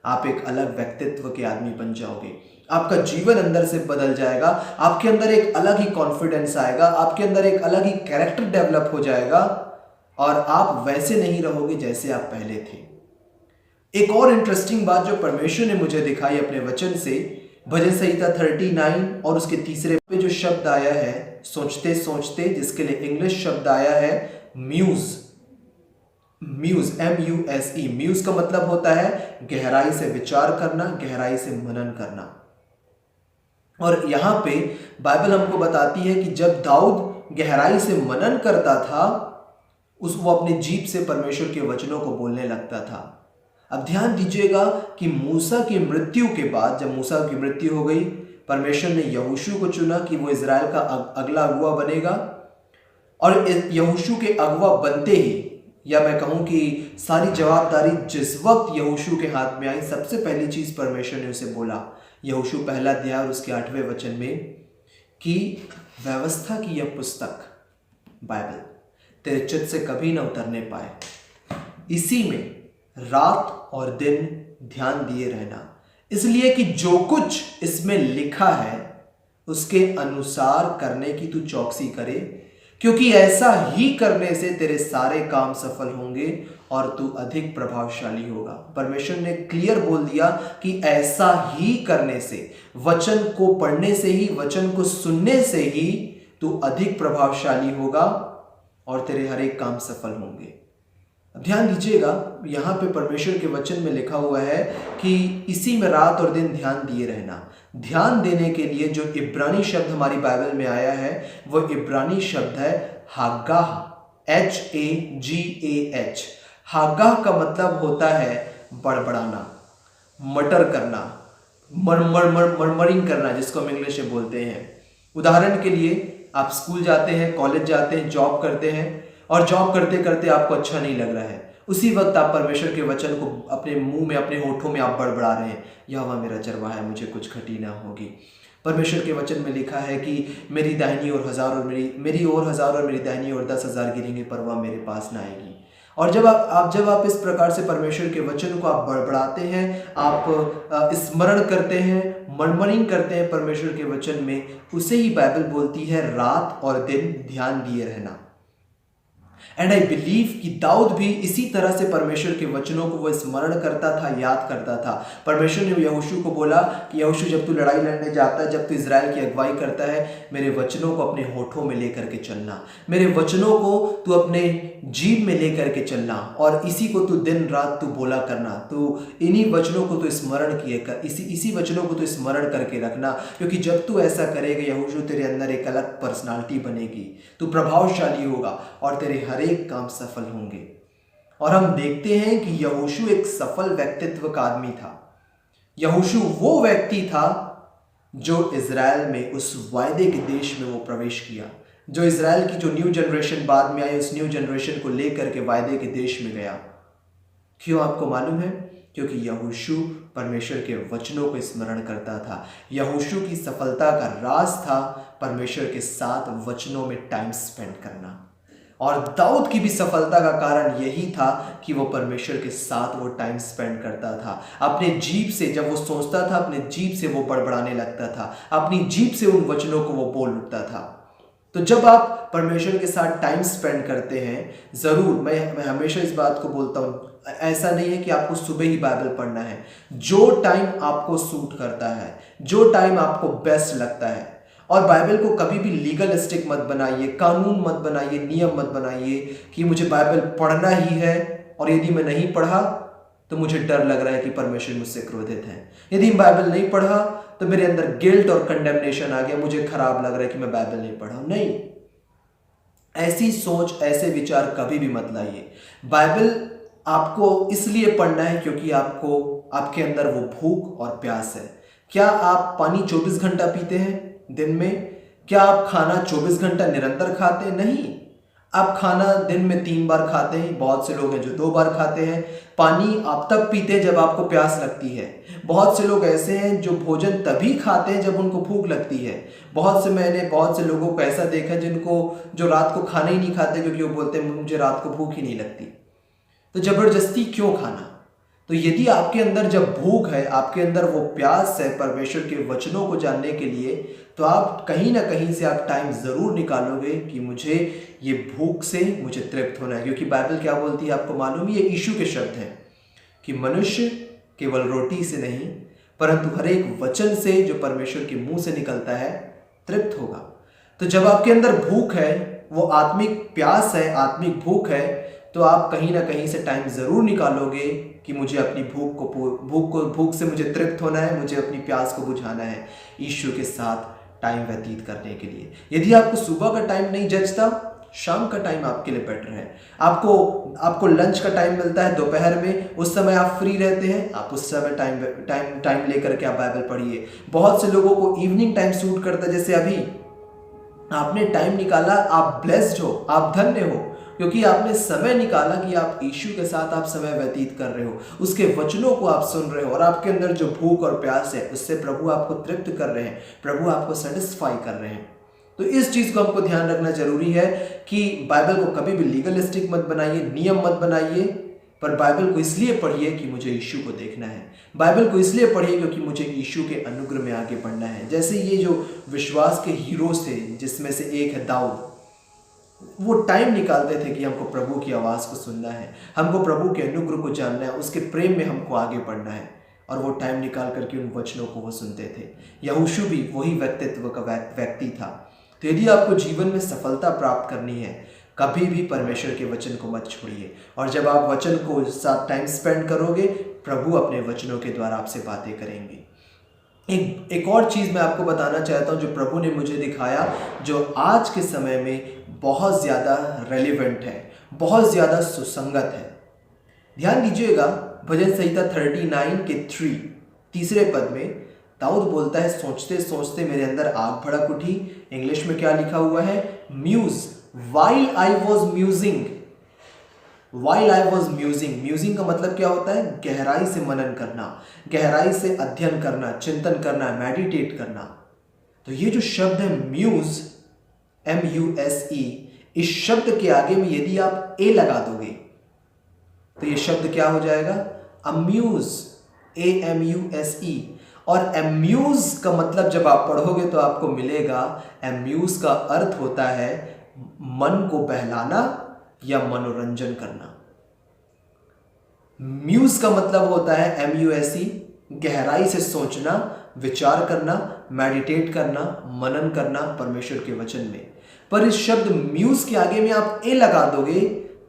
आप एक अलग व्यक्तित्व के आदमी बन जाओगे। आपका जीवन अंदर से बदल जाएगा, आपके अंदर एक अलग ही कॉन्फिडेंस आएगा, आपके अंदर एक अलग ही कैरेक्टर डेवलप हो जाएगा और आप वैसे नहीं रहोगे जैसे आप पहले थे। एक और इंटरेस्टिंग बात जो परमेश्वर ने मुझे दिखाई अपने वचन से, भजन संहिता 39 और उसके तीसरे पे जो शब्द आया है सोचते सोचते, जिसके लिए इंग्लिश शब्द आया है म्यूज। Muse, MUSE। म्यूज का मतलब होता है गहराई से विचार करना, गहराई से मनन करना। और यहां पे बाइबल हमको बताती है कि जब दाऊद गहराई से मनन करता था, वो अपने जीभ से परमेश्वर के वचनों को बोलने लगता था। अब ध्यान दीजिएगा कि मूसा की मृत्यु के बाद, जब मूसा की मृत्यु हो गई, परमेश्वर ने यहोशू को चुना कि वो इजराइल का अगला अगुवा बनेगा। और यहोशू के अगुवा बनते ही, या मैं कहूं कि सारी जवाबदारी जिस वक्त यहोशू के हाथ में आई, सबसे पहली चीज परमेश्वर ने उसे बोला, यहोशू पहला अध्याय और उसके 8वें वचन में, कि व्यवस्था की यह पुस्तक बाइबल तेरे चित्त से कभी ना उतरने पाए, इसी में रात और दिन ध्यान दिए रहना, इसलिए कि जो कुछ इसमें लिखा है उसके अनुसार करने की तू चौकसी करे, क्योंकि ऐसा ही करने से तेरे सारे काम सफल होंगे और तू अधिक प्रभावशाली होगा। परमेश्वर ने क्लियर बोल दिया कि ऐसा ही करने से, वचन को पढ़ने से ही, वचन को सुनने से ही तू अधिक प्रभावशाली होगा और तेरे हर एक काम सफल होंगे। ध्यान दीजिएगा, यहाँ पे परमेश्वर के वचन में लिखा हुआ है कि इसी में रात और दिन ध्यान दिए रहना। ध्यान देने के लिए जो इब्रानी शब्द हमारी बाइबल में आया है, वो इब्रानी शब्द है हागाह, HAGAH। हागाह का मतलब होता है बड़बड़ाना, मटर करना, मर्मरिंग करना, जिसको हम इंग्लिश में बोलते हैं। उदाहरण के लिए, आप स्कूल जाते हैं, कॉलेज जाते हैं, जॉब करते हैं, और जॉब करते करते आपको अच्छा नहीं लग रहा है, उसी वक्त आप परमेश्वर के वचन को अपने मुंह में, अपने होठों में आप बड़बड़ा रहे हैं, यहोवा मेरा चरवाहा है, मुझे कुछ घटी ना होगी। परमेश्वर के वचन में लिखा है कि मेरी दाहिनी ओर 1000 और मेरी ओर 1000 और मेरी दाहिनी ओर 10,000 गिरेंगे, पर वह मेरे पास ना आएगी। और जब आप इस प्रकार से परमेश्वर के वचन को आप बड़बड़ाते हैं, आप स्मरण करते हैं, मर्मरिंग करते हैं परमेश्वर के वचन में, उसे ही बाइबल बोलती है रात और दिन ध्यान दिए रहना। एंड आई बिलीव कि दाऊद भी इसी तरह से परमेश्वर के वचनों को वो स्मरण करता था, याद करता था। परमेश्वर ने यहोशू को बोला कि यहोशू, जब तू लड़ाई लड़ने जाता है, जब तू इजराइल की अगुवाई करता है, मेरे वचनों को अपने होठों में लेकर के चलना, मेरे वचनों को तू अपने जीभ में लेकर के चलना, और इसी को तू दिन रात तू बोला करना। तू इन्हीं वचनों को तू स्मरण किए कर, इसी वचनों को तू स्मरण करके रखना, क्योंकि जब तू ऐसा करेगा यहोशू, तेरे अंदर एक अलग पर्सनालिटी बनेगी, तू प्रभावशाली होगा और तेरे हर एक काम सफल होंगे। और हम देखते हैं कि यहोशू एक सफल व्यक्तित्व का आदमी था। यहोशू वो व्यक्ति था जो इजराइल में, उस वायदे के देश में वो प्रवेश किया, जो इजराइल की जो न्यू जनरेशन बाद में आई, उस न्यू जनरेशन को लेकर के वायदे के देश में गया। क्यों, आपको मालूम है? क्योंकि यहोशू परमेश्वर के वचनों को स्मरण करता था। यहोशू की सफलता का राज था परमेश्वर के साथ वचनों में टाइम स्पेंड करना। और दाऊद की भी सफलता का कारण यही था कि वो परमेश्वर के साथ वो टाइम स्पेंड करता था। अपने जीभ से जब वो सोचता था, अपने जीभ से वो बड़बड़ाने लगता था, अपनी जीभ से उन वचनों को वो बोल उठता था। तो जब आप परमेश्वर के साथ टाइम स्पेंड करते हैं, ज़रूर मैं हमेशा इस बात को बोलता हूँ, ऐसा नहीं है कि आपको सुबह ही बाइबल पढ़ना है। जो टाइम आपको सूट करता है, जो टाइम आपको बेस्ट लगता है, और बाइबल को कभी भी लीगलिस्टिक मत बनाइए, कानून मत बनाइए, नियम मत बनाइए कि मुझे बाइबल पढ़ना ही है, और यदि मैं नहीं पढ़ा तो मुझे डर लग रहा है कि परमेश्वर मुझसे क्रोधित है। यदि मैं बाइबल नहीं पढ़ा तो मेरे अंदर गिल्ट और कंडेमनेशन आ गया, मुझे खराब लग रहा है कि मैं बाइबल नहीं पढ़ा। नहीं, ऐसी सोच, ऐसे विचार कभी भी मत लाइए। बाइबल आपको इसलिए पढ़ना है क्योंकि आपके अंदर वो भूख और प्यास है। क्या आप पानी 24 घंटा पीते हैं दिन में? क्या आप खाना 24 घंटा निरंतर खाते हैं? नहीं। आप खाना दिन में 3 बार खाते हैं, बहुत से लोग हैं जो 2 बार खाते हैं। पानी आप तब पीते हैं जब आपको प्यास लगती है। बहुत से लोग ऐसे हैं जो भोजन तभी खाते हैं जब उनको भूख लगती है। मैंने बहुत से लोगों को ऐसा देखा जिनको जो रात को खाना ही नहीं खाते, क्योंकि वो बोलते हैं मुझे रात को भूख ही नहीं लगती। तो जबरदस्ती क्यों खाना? तो यदि आपके अंदर जब भूख है, आपके अंदर वो प्यास है परमेश्वर के वचनों को जानने के लिए, तो आप कहीं ना कहीं से आप टाइम ज़रूर निकालोगे कि मुझे ये भूख से मुझे तृप्त होना है। क्योंकि बाइबल क्या बोलती है आपको मालूम है, ये यीशु के शब्द हैं कि मनुष्य केवल रोटी से नहीं परंतु हर एक वचन से जो परमेश्वर के मुंह से निकलता है तृप्त होगा। तो जब आपके अंदर भूख है, वो आत्मिक प्यास है, आत्मिक भूख है, तो आप कहीं ना कहीं से टाइम ज़रूर निकालोगे कि मुझे अपनी भूख से मुझे तृप्त होना है, मुझे अपनी प्यास को बुझाना है ईश्वर के साथ टाइम व्यतीत करने के लिए। यदि आपको सुबह का टाइम नहीं जचता, शाम का टाइम आपके लिए बेटर है। आपको लंच का टाइम मिलता है दोपहर में, उस समय आप फ्री रहते हैं, आप उस समय टाइम लेकर के आप बाइबल पढ़िए। बहुत से लोगों को इवनिंग टाइम सूट करता है, जैसे अभी आपने टाइम निकाला, आप ब्लेस्ड हो, आप धन्य हो, क्योंकि आपने समय निकाला कि आप यीशु के साथ आप समय व्यतीत कर रहे हो, उसके वचनों को आप सुन रहे हो, और आपके अंदर जो भूख और प्यास है उससे प्रभु आपको तृप्त कर रहे हैं, प्रभु आपको सेटिस्फाई कर रहे हैं। तो इस चीज़ को हमको ध्यान रखना जरूरी है कि बाइबल को कभी भी लीगलिस्टिक मत बनाइए, नियम मत बनाइए, पर बाइबल को इसलिए पढ़िए कि मुझे यीशु को देखना है। बाइबल को इसलिए पढ़िए क्योंकि मुझे यीशु के अनुग्रह में आगे बढ़ना है। जैसे ये जो विश्वास के हीरोज थे, जिसमें से एक है दाऊद, वो टाइम निकालते थे कि हमको प्रभु की आवाज़ को सुनना है, हमको प्रभु के अनुग्रह को जानना है, उसके प्रेम में हमको आगे बढ़ना है, और वो टाइम निकाल करके उन वचनों को वो सुनते थे। यहोशू भी वही व्यक्तित्व का व्यक्ति था। तो यदि आपको जीवन में सफलता प्राप्त करनी है, कभी भी परमेश्वर के वचन को मत छोड़िए, और जब आप वचन को साथ टाइम स्पेंड करोगे, प्रभु अपने वचनों के द्वारा आपसे बातें करेंगे। एक और चीज़ मैं आपको बताना चाहता हूँ जो प्रभु ने मुझे दिखाया, जो आज के समय में बहुत ज़्यादा रेलिवेंट है, बहुत ज़्यादा सुसंगत है। ध्यान दीजिएगा, भजन संहिता 39 के 3 पद में दाऊद बोलता है, सोचते सोचते मेरे अंदर आग भड़क उठी। इंग्लिश में क्या लिखा हुआ है? Muse while I was musing। Musing का मतलब क्या होता है? गहराई से मनन करना, गहराई से अध्ययन करना, चिंतन करना, मेडिटेट करना। तो ये जो शब्द है म्यूज, MUSE, इस शब्द के आगे में यदि आप ए लगा दोगे तो ये शब्द क्या हो जाएगा? Amuse, AMUSE। और अम्यूज का मतलब जब आप पढ़ोगे तो आपको मिलेगा, अम्यूज का अर्थ होता है मन को बहलाना या मनोरंजन करना। म्यूज का मतलब होता है MUSE, गहराई से सोचना, विचार करना, मेडिटेट करना, मनन करना परमेश्वर के वचन में। पर इस शब्द म्यूज के आगे में आप ए लगा दोगे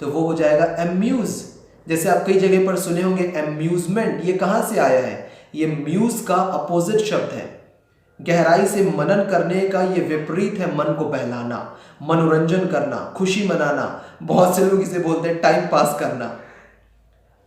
तो वो हो जाएगा अम्यूज। जैसे आप कई जगह पर सुने होंगे अम्यूजमेंट, ये कहां से आया है? ये म्यूज का अपोजिट शब्द है। गहराई से मनन करने का ये विपरीत है, मन को बहलाना, मनोरंजन करना, खुशी मनाना। बहुत से लोग इसे बोलते हैं टाइम पास करना।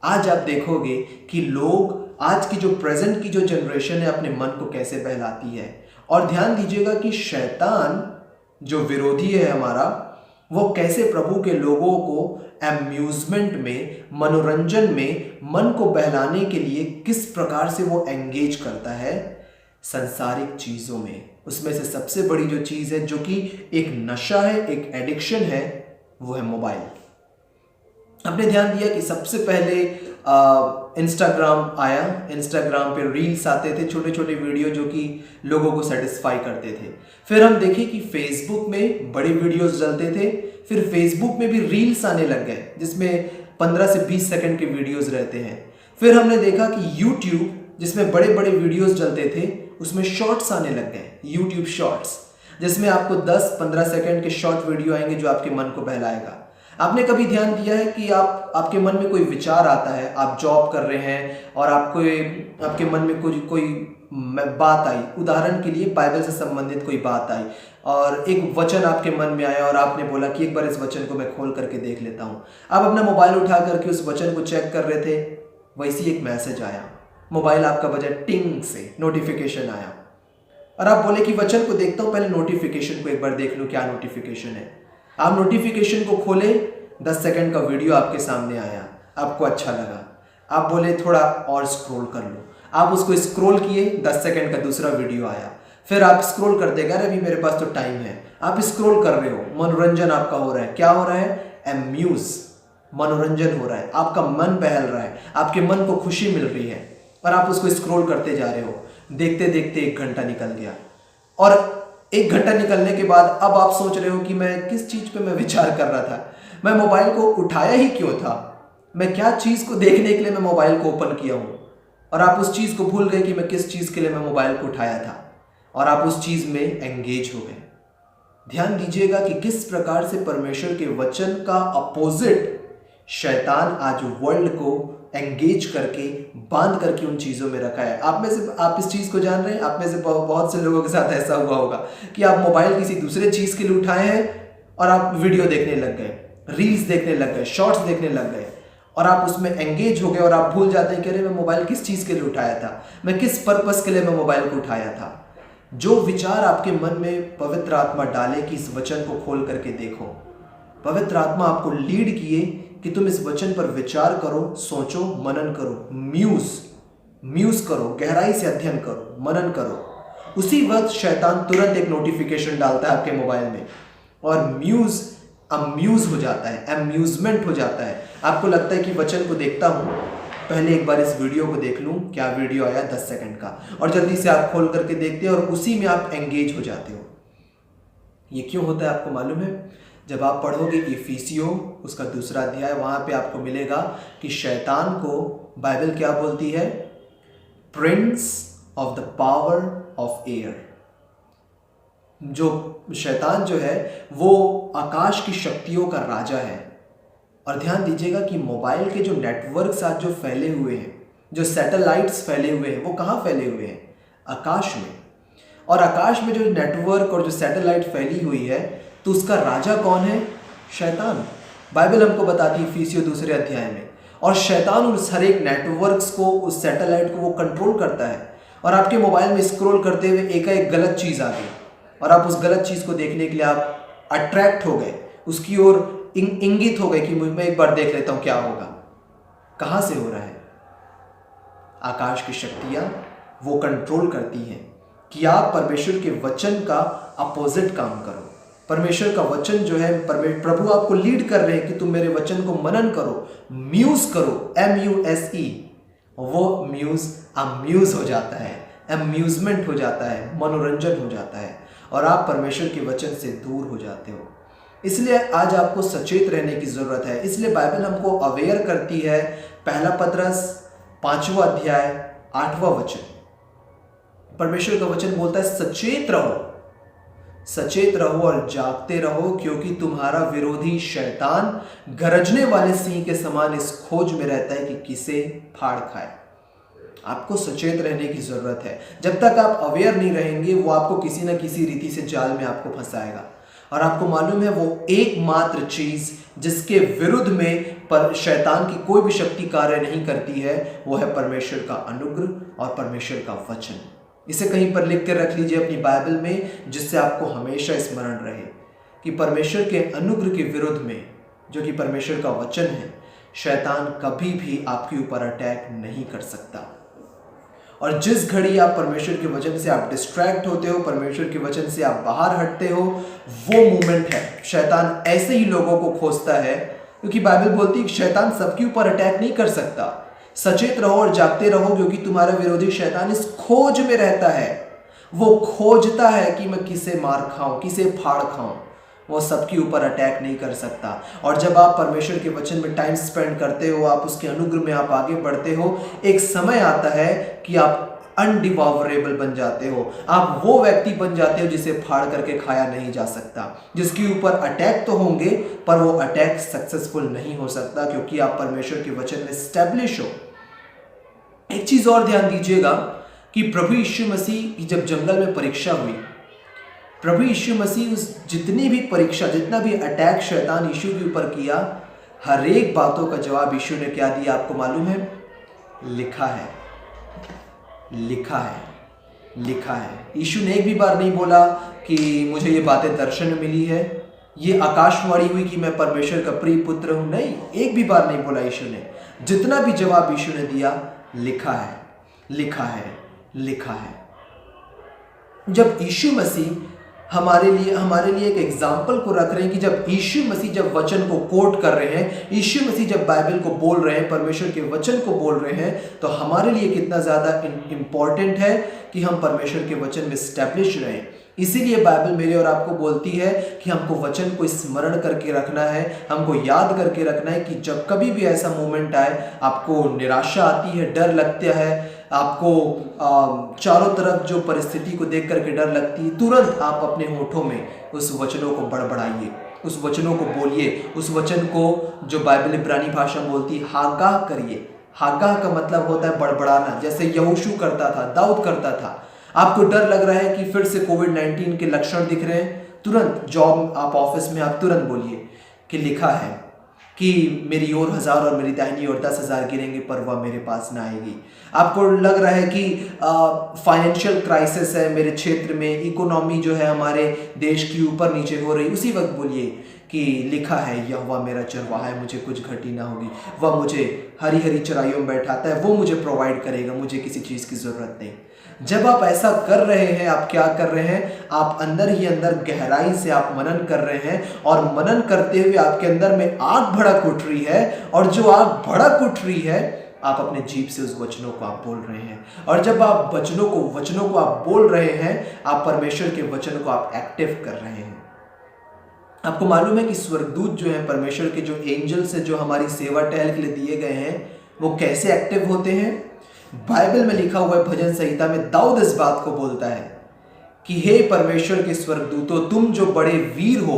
आज आप देखोगे कि लोग, आज की जो प्रेजेंट की जो जनरेशन है, अपने मन को कैसे बहलाती है। और ध्यान दीजिएगा कि शैतान जो विरोधी है हमारा, वो कैसे प्रभु के लोगों को अम्यूजमेंट में, मनोरंजन में, मन को बहलाने के लिए किस प्रकार से वो एंगेज करता है संसारिक चीजों में। उसमें से सबसे बड़ी जो चीज है, जो कि एक नशा है, एक एडिक्शन है, वो है मोबाइल। आपने ध्यान दिया कि सबसे पहले इंस्टाग्राम आया, इंस्टाग्राम पे रील्स आते थे, छोटे छोटे वीडियो जो कि लोगों को सेटिस्फाई करते थे। फिर हम देखें कि फेसबुक में बड़े वीडियोस डलते थे, फिर फेसबुक में भी रील्स आने लग गए जिसमें 15 से 20 सेकंड के वीडियोस रहते हैं। फिर हमने देखा कि यूट्यूब, जिसमें बड़े बड़े वीडियोस डलते थे, उसमें शॉर्ट्स आने लग गए, यूट्यूब शॉर्ट्स, जिसमें आपको 10-15 सेकंड के शॉर्ट वीडियो आएंगे जो आपके मन को बहलाएगा। आपने कभी ध्यान दिया है कि आपके मन में कोई विचार आता है, आप जॉब कर रहे हैं और आपके मन में कोई बात आई, उदाहरण के लिए बाइबल से संबंधित कोई बात आई, और एक वचन आपके मन में आया और आपने बोला कि एक बार इस वचन को मैं खोल करके देख लेता हूँ। आप अपना मोबाइल उठा करके उस वचन को चेक कर रहे थे, वैसे ही एक मैसेज आया, मोबाइल आपका बजा, टिंग से नोटिफिकेशन आया, और आप बोले कि वचन को देखता हूँ, पहले नोटिफिकेशन को एक बार देख लूँ क्या नोटिफिकेशन है। आप नोटिफिकेशन को खोले, 10 सेकंड का वीडियो आपके सामने आया, आपको अच्छा लगा, आप बोले थोड़ा और स्क्रॉल कर लो, आप उसको स्क्रॉल किए, 10 सेकंड का दूसरा वीडियो आया, फिर आप स्क्रॉल करते गए, अभी मेरे पास तो टाइम है, आप स्क्रॉल कर रहे हो, मनोरंजन आपका हो रहा है। क्या हो रहा है? अम्यूज, मनोरंजन हो रहा है, आपका मन बहल रहा है, आपके मन को खुशी मिल रही है और आप उसको स्क्रॉल करते जा रहे हो। देखते देखते 1 घंटा निकल गया और 1 घंटा निकलने के बाद अब आप सोच रहे हो कि मैं किस चीज पे मैं विचार कर रहा था, मैं मोबाइल को उठाया ही क्यों था, मैं क्या चीज को देखने के लिए मैं मोबाइल को ओपन किया हूं, और आप उस चीज को भूल गए कि मैं किस चीज के लिए मैं मोबाइल को उठाया था और आप उस चीज में एंगेज हो गए। ध्यान दीजिएगा कि किस प्रकार से परमेश्वर के वचन का अपोजिट शैतान आज वर्ल्ड को एंगेज करके, बांध करके उन चीजों में रखा है। आप में से आप इस चीज को जान रहे हैं, आप में से बहुत से लोगों के साथ ऐसा हुआ होगा कि आप मोबाइल किसी दूसरे चीज के लिए उठाए हैं और आप वीडियो देखने लग गए, रील्स देखने लग गए, शॉर्ट्स देखने लग गए और आप उसमें एंगेज हो गए और आप भूल जाते हैं कि अरे मैं मोबाइल किस चीज के लिए उठाया था, मैं किस पर्पस के लिए मैं मोबाइल को उठाया था। जो विचार आपके मन में पवित्र आत्मा डाले कि इस वचन को खोल करके देखो, पवित्र आत्मा आपको लीड किए कि तुम इस वचन पर विचार करो, सोचो, मनन करो, म्यूज करो, गहराई से अध्ययन करो, मनन करो। उसी वक्त शैतान तुरंत एक नोटिफिकेशन डालता है आपके मोबाइल में और अम्यूज हो जाता है, अम्यूजमेंट हो जाता है। आपको लगता है कि वचन को देखता हूं, पहले एक बार इस वीडियो को देख लूं, क्या वीडियो आया 10 सेकंड का, और जल्दी से आप खोल करके देखते हो और उसी में आप एंगेज हो जाते हो। ये क्यों होता है आपको मालूम है? जब आप पढ़ोगे इफिसियों उसका 2 अध्याय, वहां पे आपको मिलेगा कि शैतान को बाइबल क्या बोलती है? Prince of the power of air. जो शैतान जो है वो आकाश की शक्तियों का राजा है। और ध्यान दीजिएगा कि मोबाइल के जो नेटवर्क्स आज जो फैले हुए हैं, जो सैटेलाइट्स फैले हुए हैं, वो कहाँ फैले हुए हैं? आकाश में। और आकाश में जो नेटवर्क और जो सैटेलाइट फैली हुई है, तो उसका राजा कौन है? शैतान। बाइबल हमको बताती है इफिसियों 2 अध्याय में। और शैतान उस हर एक नेटवर्क्स को, उस सैटेलाइट को वो कंट्रोल करता है। और आपके मोबाइल में स्क्रॉल करते हुए एकाएक गलत चीज़ आ गई और आप उस गलत चीज़ को देखने के लिए आप अट्रैक्ट हो गए, उसकी ओर इंगित हो गए कि मैं एक बार देख लेता हूं क्या होगा। कहां से हो रहा है? आकाश की शक्तियां वो कंट्रोल करती हैं कि आप परमेश्वर के वचन का अपोजिट काम करो। परमेश्वर का वचन जो है, प्रभु आपको लीड कर रहे हैं कि तुम मेरे वचन को मनन करो, म्यूज करो, MUSE। वो म्यूज अम्यूज हो जाता है, अम्यूजमेंट हो जाता है, मनोरंजन हो जाता है और आप परमेश्वर के वचन से दूर हो जाते हो। इसलिए आज आपको सचेत रहने की जरूरत है। इसलिए बाइबल हमको अवेयर करती है। पहला पतरस 5वां अध्याय 8वां वचन, परमेश्वर का वचन बोलता है सचेत रहो और जागते रहो, क्योंकि तुम्हारा विरोधी शैतान गरजने वाले सिंह के समान इस खोज में रहता है कि किसे फाड़ खाए। आपको सचेत रहने की जरूरत है। जब तक आप अवेयर नहीं रहेंगे, वो आपको किसी न किसी रीति से जाल में आपको फंसाएगा। और आपको मालूम है वो एकमात्र चीज जिसके विरुद्ध में पर शैतान की कोई भी शक्ति कार्य नहीं करती है, वो है परमेश्वर का अनुग्रह और परमेश्वर का वचन। इसे कहीं पर लिख कर रख लीजिए अपनी बाइबल में, जिससे आपको हमेशा स्मरण रहे कि परमेश्वर के अनुग्रह के विरुद्ध में, जो कि परमेश्वर का वचन है, शैतान कभी भी आपके ऊपर अटैक नहीं कर सकता। और जिस घड़ी आप परमेश्वर के वचन से आप डिस्ट्रैक्ट होते हो, परमेश्वर के वचन से आप बाहर हटते हो, वो मोमेंट है शैतान ऐसे ही लोगों को खोजता है, क्योंकि बाइबल बोलती है कि शैतान सबके ऊपर अटैक नहीं कर सकता। सचेत रहो और जागते रहो, क्योंकि तुम्हारा विरोधी शैतान इस खोज में रहता है। वो खोजता है कि मैं किसे मार खाऊं, किसे फाड़ खाऊं। वो सबके ऊपर अटैक नहीं कर सकता। और जब आप परमेश्वर के वचन में टाइम स्पेंड करते हो, आप उसके अनुग्रह में आप आगे बढ़ते हो, एक समय आता है कि आप अनडिवावरेबल बन जाते हो। आप वो व्यक्ति बन जाते हो जिसे फाड़ करके खाया नहीं जा सकता, जिसके ऊपर अटैक तो होंगे पर वो अटैक सक्सेसफुल नहीं हो सकता, क्योंकि आप परमेश्वर के वचन में स्टैब्लिश हो। एक चीज और ध्यान दीजिएगा कि प्रभु यीशु मसीह की जब जंगल में परीक्षा हुई, प्रभु यीशु मसीह उस जितनी भी परीक्षा, जितना भी अटैक शैतान यीशु के ऊपर किया, हर एक बातों का जवाब यीशु ने क्या दिया आपको मालूम है? लिखा है, लिखा है, लिखा है। यीशु ने एक भी बार नहीं बोला कि मुझे ये बातें दर्शन में मिली है, ये आकाशवाणी हुई कि मैं परमेश्वर का प्रिय पुत्र हूं? नहीं, एक भी बार नहीं बोला यीशु ने। जितना भी जवाब यीशु ने दिया, लिखा है, लिखा है, लिखा है। जब यीशु मसीह हमारे लिए एक एग्जाम्पल को रख रहे हैं कि जब यीशु मसीह जब वचन को कोट कर रहे हैं, यीशु मसीह जब बाइबल को बोल रहे हैं, परमेश्वर के वचन को बोल रहे हैं, तो हमारे लिए कितना ज़्यादा इम्पॉर्टेंट है कि हम परमेश्वर के वचन में स्टैब्लिश रहें। इसीलिए बाइबल मेरे और आपको बोलती है कि हमको वचन को स्मरण करके रखना है, हमको याद करके रखना है कि जब कभी भी ऐसा मोमेंट आए, आपको निराशा आती है, डर लगता है, आपको चारों तरफ जो परिस्थिति को देख करके डर लगती है, तुरंत आप अपने होठों में उस वचनों को बड़बड़ाइए, उस वचनों को बोलिए, उस वचन को जो बाइबल इब्रानी भाषा बोलती है हागाह करिए। हागाह का मतलब होता है बड़बड़ाना, जैसे यहोशू करता था, दाऊद करता था। आपको डर लग रहा है कि फिर से कोविड-19 के लक्षण दिख रहे हैं, तुरंत जॉब आप ऑफिस में आप तुरंत बोलिए कि लिखा है कि मेरी ओर 1000 और मेरी दाहिनी ओर 10,000 गिरेंगे पर वह मेरे पास ना आएगी। आपको लग रहा है कि फाइनेंशियल क्राइसिस है मेरे क्षेत्र में, इकोनॉमी जो है हमारे देश की ऊपर नीचे हो रही, उसी वक्त बोलिए कि लिखा है यहोवा मेरा चरवाहा है, मुझे कुछ घटी ना होगी, वह मुझे हरी हरी चराइयों में बैठाता है, वो मुझे प्रोवाइड करेगा, मुझे किसी चीज़ की ज़रूरत नहीं। जब आप ऐसा कर रहे हैं, आप क्या कर रहे हैं, आप अंदर ही अंदर गहराई से आप मनन कर रहे हैं, और मनन करते हुए आपके अंदर में आग भड़क उठ रही है, और जो आग भड़क उठ रही है आप अपने जीभ से उस वचनों को आप बोल रहे हैं। और जब आप वचनों को आप बोल रहे हैं, आप परमेश्वर के वचन को आप एक्टिव कर रहे हैं। आपको मालूम है कि स्वर्गदूत जो है, परमेश्वर के जो एंजल से जो हमारी सेवा टहल के लिए दिए गए हैं, वो कैसे एक्टिव होते हैं? बाइबल में लिखा हुआ है, भजन संहिता में दाऊद इस बात को बोलता है कि हे परमेश्वर के स्वर्गदूतों, तुम जो बड़े वीर हो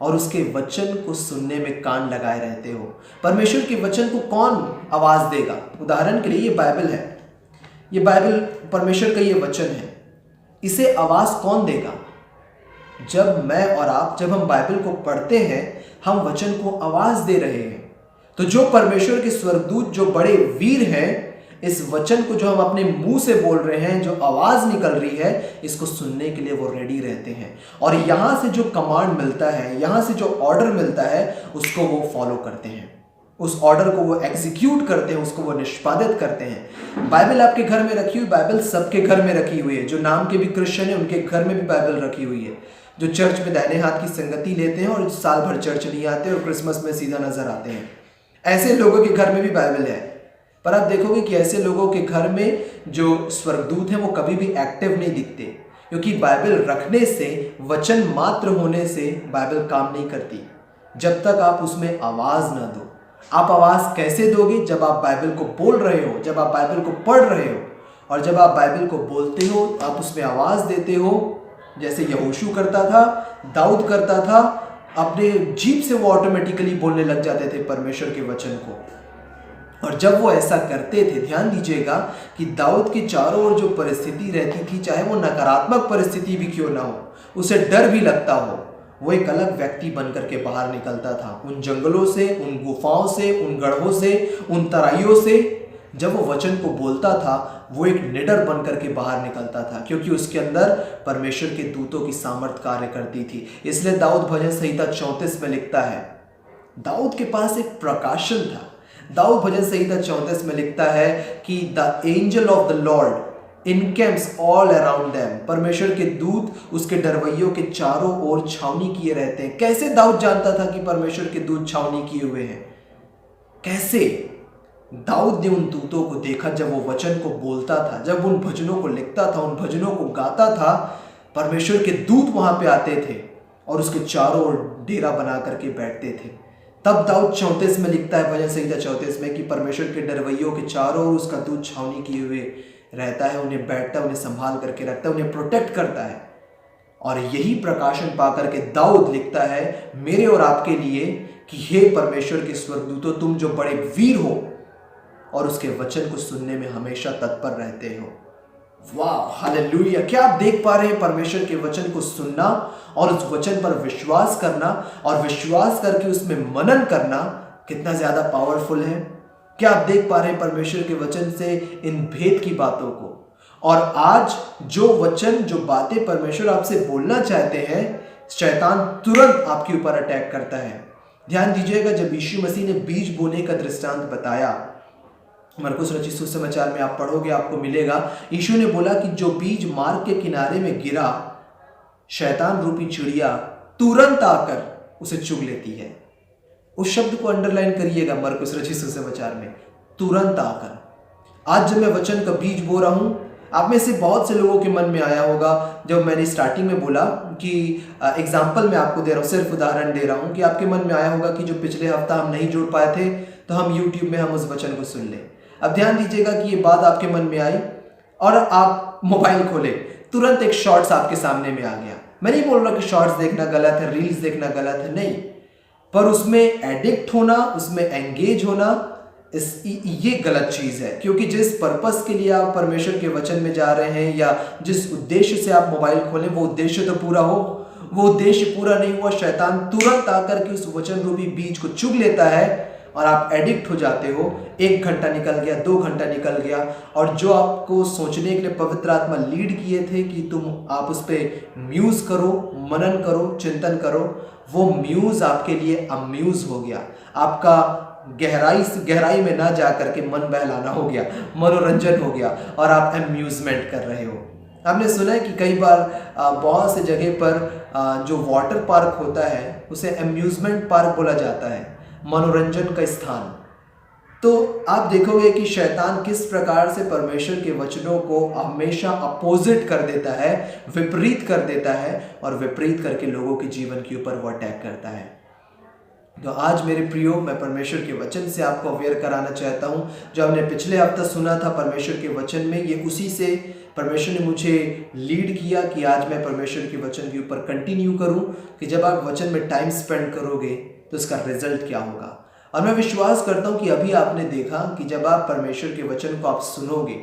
और उसके वचन को सुनने में कान लगाए रहते हो। परमेश्वर के वचन को कौन आवाज देगा? उदाहरण के लिए ये बाइबल है, ये बाइबल परमेश्वर का ये वचन है, इसे आवाज कौन देगा? जब मैं और आप, जब हम बाइबल को पढ़ते हैं, हम वचन को आवाज दे रहे हैं। तो जो परमेश्वर के स्वर्गदूत जो बड़े वीर हैं, इस वचन को जो हम अपने मुंह से बोल रहे हैं, जो आवाज निकल रही है, इसको सुनने के लिए वो रेडी रहते हैं। और यहां से जो कमांड मिलता है, यहां से जो ऑर्डर मिलता है, उसको वो फॉलो करते हैं, उस ऑर्डर को वो एग्जीक्यूट करते हैं, उसको वो निष्पादित करते हैं। बाइबल आपके घर में रखी हुई, बाइबल सबके घर में रखी हुई है। जो नाम के भी क्रिश्चियन है, उनके घर में भी बाइबल रखी हुई है। जो चर्च में दाहिने हाथ की संगति लेते हैं और साल भर चर्च नहीं आते और क्रिसमस में सीधा नजर आते हैं, ऐसे लोगों के घर में भी बाइबल है। पर आप देखोगे कि ऐसे लोगों के घर में जो स्वर्गदूत हैं, वो कभी भी एक्टिव नहीं दिखते, क्योंकि बाइबल रखने से, वचन मात्र होने से बाइबल काम नहीं करती जब तक आप उसमें आवाज ना दो। आप आवाज कैसे दोगे? जब आप बाइबल को बोल रहे हो, जब आप बाइबल को पढ़ रहे हो, और जब आप बाइबल को बोलते हो, आप उसमें आवाज देते हो। जैसे यहोशू करता था, दाऊद करता था, अपने जीभ से वो ऑटोमेटिकली बोलने लग जाते थे परमेश्वर के वचन को। और जब वो ऐसा करते थे, ध्यान दीजिएगा कि दाऊद के चारों ओर जो परिस्थिति रहती थी, चाहे वो नकारात्मक परिस्थिति भी क्यों ना हो, उसे डर भी लगता हो, वो एक अलग व्यक्ति बनकर के बाहर निकलता था, उन जंगलों से, उन गुफाओं से, उन गढ़ों से, उन तराइयों से। जब वो वचन को बोलता था, वो एक निडर बन करके बाहर निकलता था, क्योंकि उसके अंदर परमेश्वर के दूतों की सामर्थ कार्य करती थी। इसलिए दाऊद भजन संहिता 34 में लिखता है, दाऊद के पास एक प्रकाशन था। दाऊद भजन संहिता 34 में लिखता है कि the angel of the Lord encamps all around them. परमेश्वर के दूत उसके डरवैयों के चारों ओर छावनी किए रहते हैं। कैसे दाऊद जानता था कि परमेश्वर के दूत छावनी किए हुए हैं? कैसे? दाऊद ने उन दूतों को देखा जब वो वचन को बोलता था, जब उन भजनों को लिखता था, उन भजनों को गाता था, परमेश्वर के दूत वहां पे आते थे और उसके चारों ओर डेरा बना करके बैठते थे। तब दाऊद 34 में लिखता है, भजन संहिता 34 में, कि परमेश्वर के डरवैयों के चारों ओर उसका दूत छावनी किए हुए रहता है, उन्हें बैठता है, उन्हें संभाल करके रखता है, उन्हें प्रोटेक्ट करता है। और यही प्रकाशन पा करके दाऊद लिखता है मेरे और आपके लिए कि हे परमेश्वर के स्वर्गदूतों, तुम जो बड़े वीर हो और उसके वचन को सुनने में हमेशा तत्पर रहते हो। वाह, हालेलुया! क्या आप देख पा रहे हैं? परमेश्वर के वचन को सुनना और उस वचन पर विश्वास करना, और विश्वास करके उसमें मनन करना कितना ज्यादा पावरफुल है। क्या आप देख पा रहे हैं परमेश्वर के वचन से इन भेद की बातों को? और आज जो वचन, जो बातें परमेश्वर आपसे बोलना चाहते हैं, शैतान तुरंत आपके ऊपर अटैक करता है। ध्यान दीजिएगा, जब यीशु मसीह ने बीज बोने का दृष्टांत बताया, मरकुस रचित सुसमाचार में आप पढ़ोगे आपको मिलेगा, यीशु ने बोला कि जो बीज मार्ग के किनारे में गिरा, शैतान रूपी चिड़िया तुरंत आकर उसे चुग लेती है। उस शब्द को अंडरलाइन करिएगा, मरकुस रचित सुसमाचार में, तुरंत आकर। आज जब मैं वचन का बीज बो रहा हूं, आप में से बहुत से लोगों के मन में आया होगा, जब मैंने स्टार्टिंग में बोला कि एग्जाम्पल मैं आपको दे रहा हूँ, सिर्फ उदाहरण दे रहा हूँ, कि आपके मन में आया होगा कि जो पिछले हफ्ता हम नहीं जुड़ पाए थे तो हम यूट्यूब में हम उस वचन को सुन लें। अब ध्यान दीजिएगा कि ये बात आपके मन में आई और आप मोबाइल खोले, तुरंत एक शॉर्ट्स आपके सामने में आ गया। मैं नहीं बोल रहा कि शॉर्ट्स देखना गलत है, रील्स देखना गलत है, नहीं, पर उसमें एडिक्ट होना, उसमें एंगेज होना, ये गलत चीज है। क्योंकि जिस पर्पस के लिए आप परमेश्वर के वचन में जा रहे हैं या जिस उद्देश्य से आप मोबाइल खोलें, वो उद्देश्य तो पूरा हो, वो उद्देश्य पूरा नहीं हुआ, शैतान तुरंत आकर के उस वचन रूपी बीज को चुग लेता है और आप एडिक्ट हो जाते हो। 1 घंटा निकल गया, 2 घंटा निकल गया, और जो आपको सोचने के लिए पवित्र आत्मा लीड किए थे कि आप उस पर म्यूज करो, मनन करो, चिंतन करो, वो म्यूज आपके लिए अम्यूज हो गया। आपका गहराई में ना जा करके मन बहलाना हो गया, मनोरंजन हो गया, और आप अम्यूजमेंट कर रहे हो। आपने सुना है कि कई बार बहुत से जगह पर जो वाटर पार्क होता है उसे अम्यूजमेंट पार्क बोला जाता है, मनोरंजन का स्थान। तो आप देखोगे कि शैतान किस प्रकार से परमेश्वर के वचनों को हमेशा अपोजिट कर देता है, विपरीत कर देता है, और विपरीत करके लोगों के जीवन के ऊपर वो अटैक करता है। तो आज मेरे प्रियो, मैं परमेश्वर के वचन से आपको अवेयर कराना चाहता हूँ। जो हमने पिछले हफ्ता सुना था परमेश्वर के वचन में, ये उसी से परमेश्वर ने मुझे लीड किया कि आज मैं परमेश्वर के वचन के ऊपर कंटिन्यू करूँ, कि जब आप वचन में टाइम स्पेंड करोगे तो इसका रिजल्ट क्या होगा। और मैं विश्वास करता हूँ कि अभी आपने देखा कि जब आप परमेश्वर के वचन को आप सुनोगे,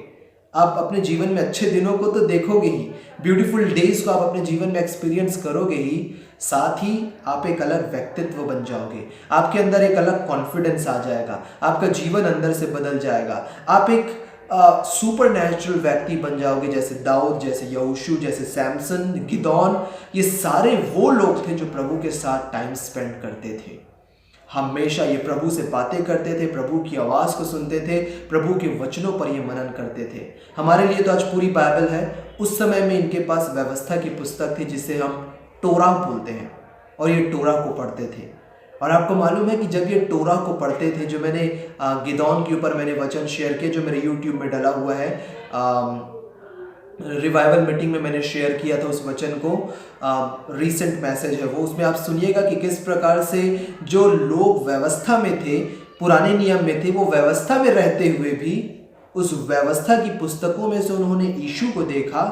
आप अपने जीवन में अच्छे दिनों को तो देखोगे ही, ब्यूटीफुल डेज को आप अपने जीवन में एक्सपीरियंस करोगे ही, साथ ही आप एक अलग व्यक्तित्व बन जाओगे, आपके अंदर एक अलग कॉन्फिडेंस आ जाएगा, आपका जीवन अंदर से बदल जाएगा, आप एक सुपर नेचुरल व्यक्ति बन जाओगे, जैसे दाऊद, जैसे यहोशू, जैसे सैमसन, गिदौन। ये सारे वो लोग थे जो प्रभु के साथ टाइम स्पेंड करते थे, हमेशा ये प्रभु से बातें करते थे, प्रभु की आवाज़ को सुनते थे, प्रभु के वचनों पर ये मनन करते थे। हमारे लिए तो आज पूरी बाइबल है, उस समय में इनके पास व्यवस्था की पुस्तक थी जिसे हम टोरा बोलते हैं, और ये टोरा को पढ़ते थे। और आपको मालूम है कि जब ये टोरा को पढ़ते थे, जो मैंने गिदौन के ऊपर मैंने वचन शेयर किया, जो मेरे यूट्यूब में डला हुआ है, रिवाइवल मीटिंग में मैंने शेयर किया था उस वचन को, रीसेंट मैसेज है वो, उसमें आप सुनिएगा कि किस प्रकार से जो लोग व्यवस्था में थे, पुराने नियम में थे, वो व्यवस्था में रहते हुए भी उस व्यवस्था की पुस्तकों में से उन्होंने यीशु को देखा,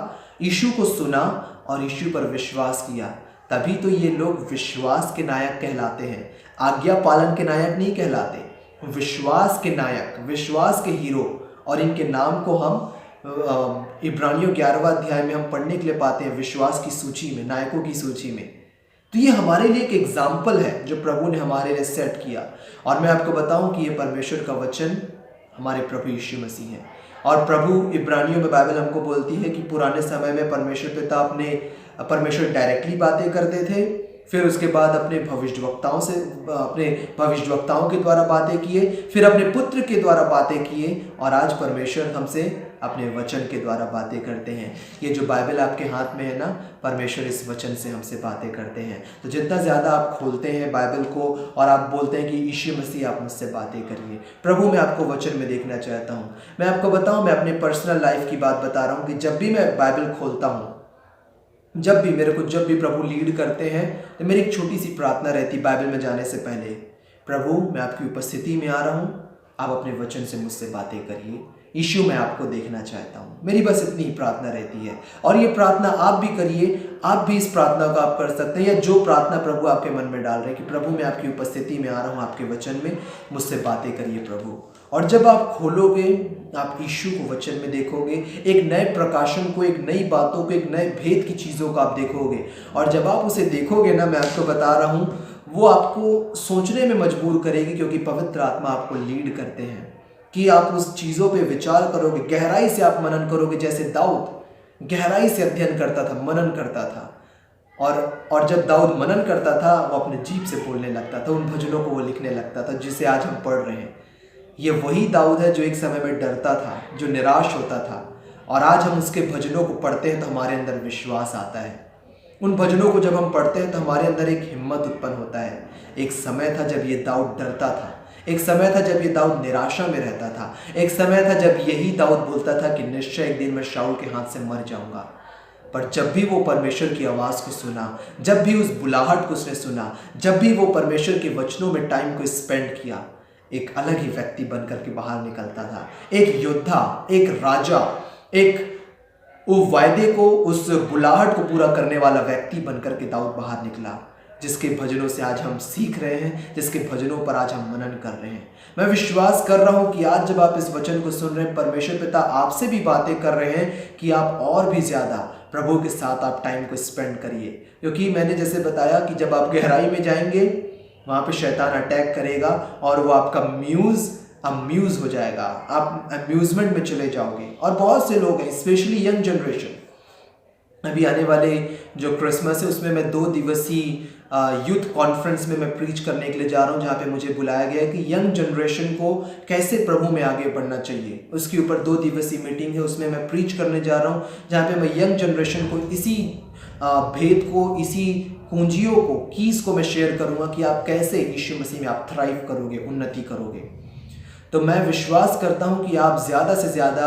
यीशु को सुना और यीशु पर विश्वास किया। तभी तो ये लोग विश्वास के नायक कहलाते हैं, आज्ञा पालन के नायक नहीं कहलाते, विश्वास के नायक, विश्वास के हीरो। और इनके नाम को हम इब्रानियों 11वां अध्याय में हम पढ़ने के लिए पाते हैं, विश्वास की सूची में, नायकों की सूची में। तो ये हमारे लिए एक एग्जाम्पल है जो प्रभु ने हमारे लिए सेट किया। और मैं आपको बताऊं कि ये परमेश्वर का वचन हमारे प्रभु यीशु मसीह है। और प्रभु इब्रानियों में बाइबल हमको बोलती है कि पुराने समय में परमेश्वर पिता परमेश्वर डायरेक्टली बातें करते थे, फिर उसके बाद अपने भविष्यवक्ताओं के द्वारा बातें किए, फिर अपने पुत्र के द्वारा बातें किए, और आज परमेश्वर हमसे अपने वचन के द्वारा बातें करते हैं। ये जो बाइबल आपके हाथ में है ना, परमेश्वर इस वचन से हमसे बातें करते हैं। तो जितना ज़्यादा आप खोलते हैं बाइबल को और आप बोलते हैं कि यीशु मसीह आप मुझसे बातें करिए, प्रभु मैं आपको वचन में देखना चाहता हूँ। मैं आपको बताऊँ, मैं अपने पर्सनल लाइफ की बात बता रहा हूँ कि जब भी मैं बाइबल खोलता हूँ, जब भी प्रभु लीड करते हैं, तो मेरी एक छोटी सी प्रार्थना रहती बाइबल में जाने से पहले, प्रभु मैं आपकी उपस्थिति में आ रहा हूँ, आप अपने वचन से मुझसे बातें करिए, यीशु मैं आपको देखना चाहता हूँ। मेरी बस इतनी ही प्रार्थना रहती है। और ये प्रार्थना आप भी करिए, आप भी इस प्रार्थना को आप कर सकते हैं, या जो प्रार्थना प्रभु आपके मन में डाल रहे हैं कि प्रभु मैं आपकी उपस्थिति में आ रहा हूँ, आपके वचन में मुझसे बातें करिए प्रभु। और जब आप खोलोगे, आप यीशु को वचन में देखोगे, एक नए प्रकाशन को, एक नई बातों को, एक नए भेद की चीज़ों को आप देखोगे। और जब आप उसे देखोगे ना, मैं आपको बता रहा हूँ, वो आपको सोचने में मजबूर करेगी, क्योंकि पवित्र आत्मा आपको लीड करते हैं कि आप उस चीज़ों पे विचार करोगे, गहराई से आप मनन करोगे। जैसे दाऊद गहराई से अध्ययन करता था, मनन करता था, और जब दाऊद मनन करता था वो अपने जीभ से बोलने लगता था, उन भजनों को वो लिखने लगता था जिसे आज हम पढ़ रहे हैं। ये वही दाऊद है जो एक समय में डरता था, जो निराश होता था, और आज हम उसके भजनों को पढ़ते हैं तो हमारे अंदर विश्वास आता है। उन भजनों को जब हम पढ़ते हैं तो हमारे अंदर एक हिम्मत उत्पन्न होता है। एक समय था जब ये दाऊद डरता था, एक समय था जब ये दाऊद निराशा में रहता था, एक समय था जब यही दाऊद बोलता था कि निश्चय एक दिन मैं शाऊल के हाथ से मर जाऊंगा। पर जब भी वो परमेश्वर की आवाज़ को सुना, जब भी उस बुलाहट को उसने सुना, जब भी वो परमेश्वर के वचनों में टाइम को स्पेंड किया, एक अलग ही व्यक्ति बनकर के बाहर निकलता था। एक योद्धा, एक राजा, एक वो वायदे को, उस बुलाहट को पूरा करने वाला व्यक्ति बनकर के दाऊद बाहर निकला, जिसके भजनों से आज हम सीख रहे हैं, जिसके भजनों पर आज हम मनन कर रहे हैं। मैं विश्वास कर रहा हूं कि आज जब आप इस वचन को सुन रहे हैं, परमेश्वर पिता आपसे भी बातें कर रहे हैं कि आप और भी ज़्यादा प्रभु के साथ आप टाइम को स्पेंड करिए। क्योंकि मैंने जैसे बताया कि जब आप गहराई में जाएंगे वहाँ पे शैतान अटैक करेगा और वो आपका अम्यूज़ हो जाएगा, आप अम्यूज़मेंट में चले जाओगे। और बहुत से लोग हैं, स्पेशली यंग जनरेशन, अभी आने वाले जो क्रिसमस है उसमें मैं 2 दिवसीय यूथ कॉन्फ्रेंस में मैं प्रीच करने के लिए जा रहा हूँ, जहाँ पे मुझे बुलाया गया है कि यंग जनरेशन को कैसे प्रभु में आगे बढ़ना चाहिए। उसके ऊपर 2 दिवसीय मीटिंग है, उसमें मैं प्रीच करने जा रहा हूँ, जहाँ पे मैं यंग जनरेशन को इसी भेद को, इसी कुंजियों को, कीज को मैं शेयर करूँगा कि आप कैसे यीशु मसीह में आप थ्राइव करोगे, उन्नति करोगे। तो मैं विश्वास करता हूँ कि आप ज़्यादा से ज़्यादा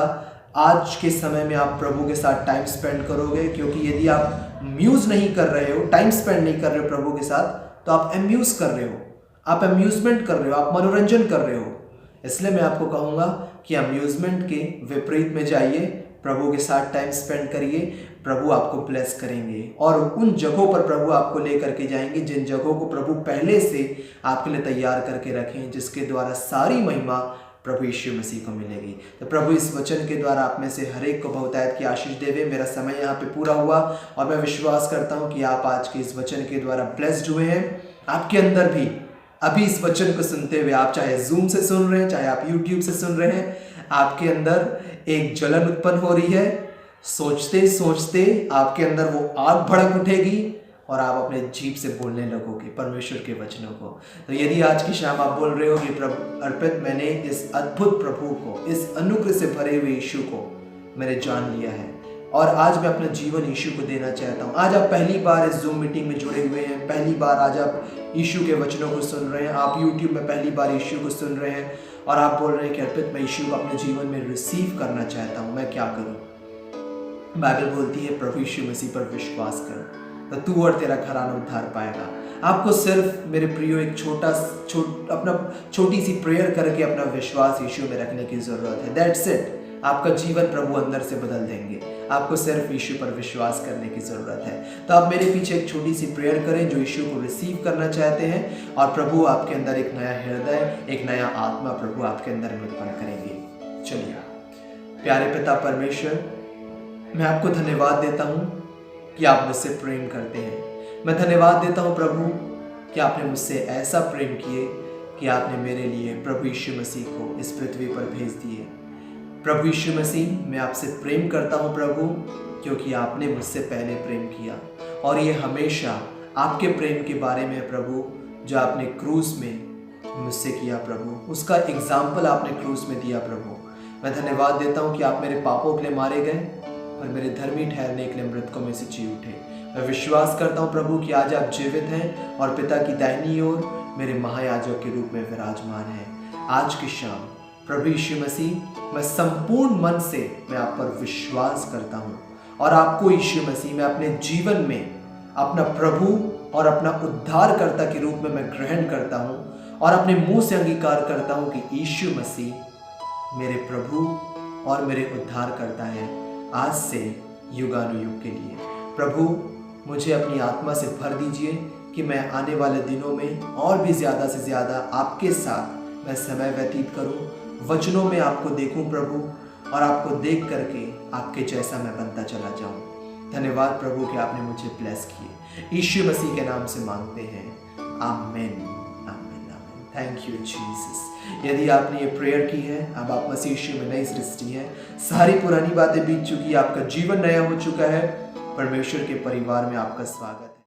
आज के समय में आप प्रभु के साथ टाइम स्पेंड करोगे। क्योंकि यदि आप म्यूज़ नहीं कर रहे हो, टाइम स्पेंड नहीं कर रहे हो प्रभु के साथ, तो आप अम्यूज़ कर रहे हो, आप अम्यूज़मेंट कर रहे हो, आप मनोरंजन कर रहे हो। इसलिए मैं आपको कहूँगा कि अम्यूज़मेंट के विपरीत में जाइए, प्रभु के साथ टाइम स्पेंड करिए, प्रभु आपको ब्लेस करेंगे और उन जगहों पर प्रभु आपको लेकर के जाएंगे जिन जगहों को प्रभु पहले से आपके लिए तैयार करके रखें, जिसके द्वारा सारी महिमा प्रभु यीशु मसीह को मिलेगी। तो प्रभु इस वचन के द्वारा आप में से हर एक को बहुतायत की आशीष देवे। मेरा समय यहाँ पे पूरा हुआ और मैं विश्वास करता हूँ कि आप आज के इस वचन के द्वारा ब्लेस्ड हुए हैं। आपके अंदर भी अभी इस वचन को सुनते हुए, आप चाहे जूम से सुन रहे हैं, चाहे आप यूट्यूब से सुन रहे हैं, आपके अंदर एक जलन उत्पन्न हो रही है। सोचते सोचते आपके अंदर वो आग भड़क उठेगी और आप अपने जीभ से बोलने लगोगे परमेश्वर के वचनों को। तो यदि आज की शाम आप बोल रहे हो कि प्रभु अर्पित, मैंने इस अद्भुत प्रभु को, इस अनुग्रह से भरे हुए यीशु को मैंने जान लिया है और आज मैं अपना जीवन यीशु को देना चाहता हूँ। आज आप पहली बार इस जूम मीटिंग में जुड़े हुए हैं, पहली बार आज आप यीशु के वचनों को सुन रहे हैं, आप यूट्यूब में पहली बार यीशु को सुन रहे हैं और आप बोल रहे हैं कि अर्पित, मैं यीशु को अपने जीवन में रिसीव करना चाहता हूँ, मैं क्या करूँ? बाइबल बोलती है प्रभु यीशु मसीह पर विश्वास कर तो तू और तेरा घराना उद्धार पाएगा। आपको सिर्फ मेरे प्रियो एक अपना छोटी सी प्रेयर करके अपना विश्वास यीशु में रखने की जरूरत है। That's it. आपका जीवन प्रभु अंदर से बदल देंगे। आपको सिर्फ यीशु पर विश्वास करने की जरूरत है। तो आप मेरे पीछे एक छोटी सी प्रेयर करें जो यीशु को रिसीव करना चाहते हैं और प्रभु आपके अंदर एक नया हृदय, एक नया आत्मा प्रभु आपके अंदर में उत्पन्न करेंगे। चलिए। प्यारे पिता परमेश्वर, मैं आपको धन्यवाद देता हूँ कि आप मुझसे प्रेम करते हैं। मैं धन्यवाद देता हूँ प्रभु कि आपने मुझसे ऐसा प्रेम किए कि आपने मेरे लिए प्रभु यीशु मसीह को इस पृथ्वी पर भेज दिए। प्रभु यीशु मसीह, मैं आपसे प्रेम करता हूँ प्रभु, क्योंकि आपने मुझसे पहले प्रेम किया और ये हमेशा आपके प्रेम के बारे में प्रभु, जो आपने क्रूस में मुझसे किया प्रभु, उसका एग्जाम्पल आपने क्रूस में दिया प्रभु। मैं धन्यवाद देता हूँ कि आप मेरे पापों के लिए मारे गए और मेरे धर्मी ठहरने के लिए मृतकों में से जी उठे। मैं विश्वास करता हूँ प्रभु कि आज आप जीवित हैं और पिता की दाहिनी ओर मेरे महायाजक के रूप में विराजमान हैं। आज की शाम प्रभु यीशु मसीह, मैं संपूर्ण मन से मैं आप पर विश्वास करता हूँ और आपको यीशु मसीह मैं अपने जीवन में अपना प्रभु और अपना उद्धारकर्ता के रूप में मैं ग्रहण करता हूँ और अपने मुंह से अंगीकार करता हूँ कि यीशु मसीह मेरे प्रभु और मेरे उद्धारकर्ता है आज से युगानुयुग के लिए। प्रभु, मुझे अपनी आत्मा से भर दीजिए कि मैं आने वाले दिनों में और भी ज़्यादा से ज़्यादा आपके साथ मैं समय व्यतीत करूं, वचनों में आपको देखूं प्रभु और आपको देख करके आपके जैसा मैं बनता चला जाऊं। धन्यवाद प्रभु कि आपने मुझे ब्लेस किए। यीशु मसीह के नाम से मांगते हैं, आमीन। Thank you Jesus. यदि आपने ये प्रेयर की है, अब आप मसीह यीशु में नई सृष्टि हैं, सारी पुरानी बातें बीत चुकी है, आपका जीवन नया हो चुका है। परमेश्वर के परिवार में आपका स्वागत है।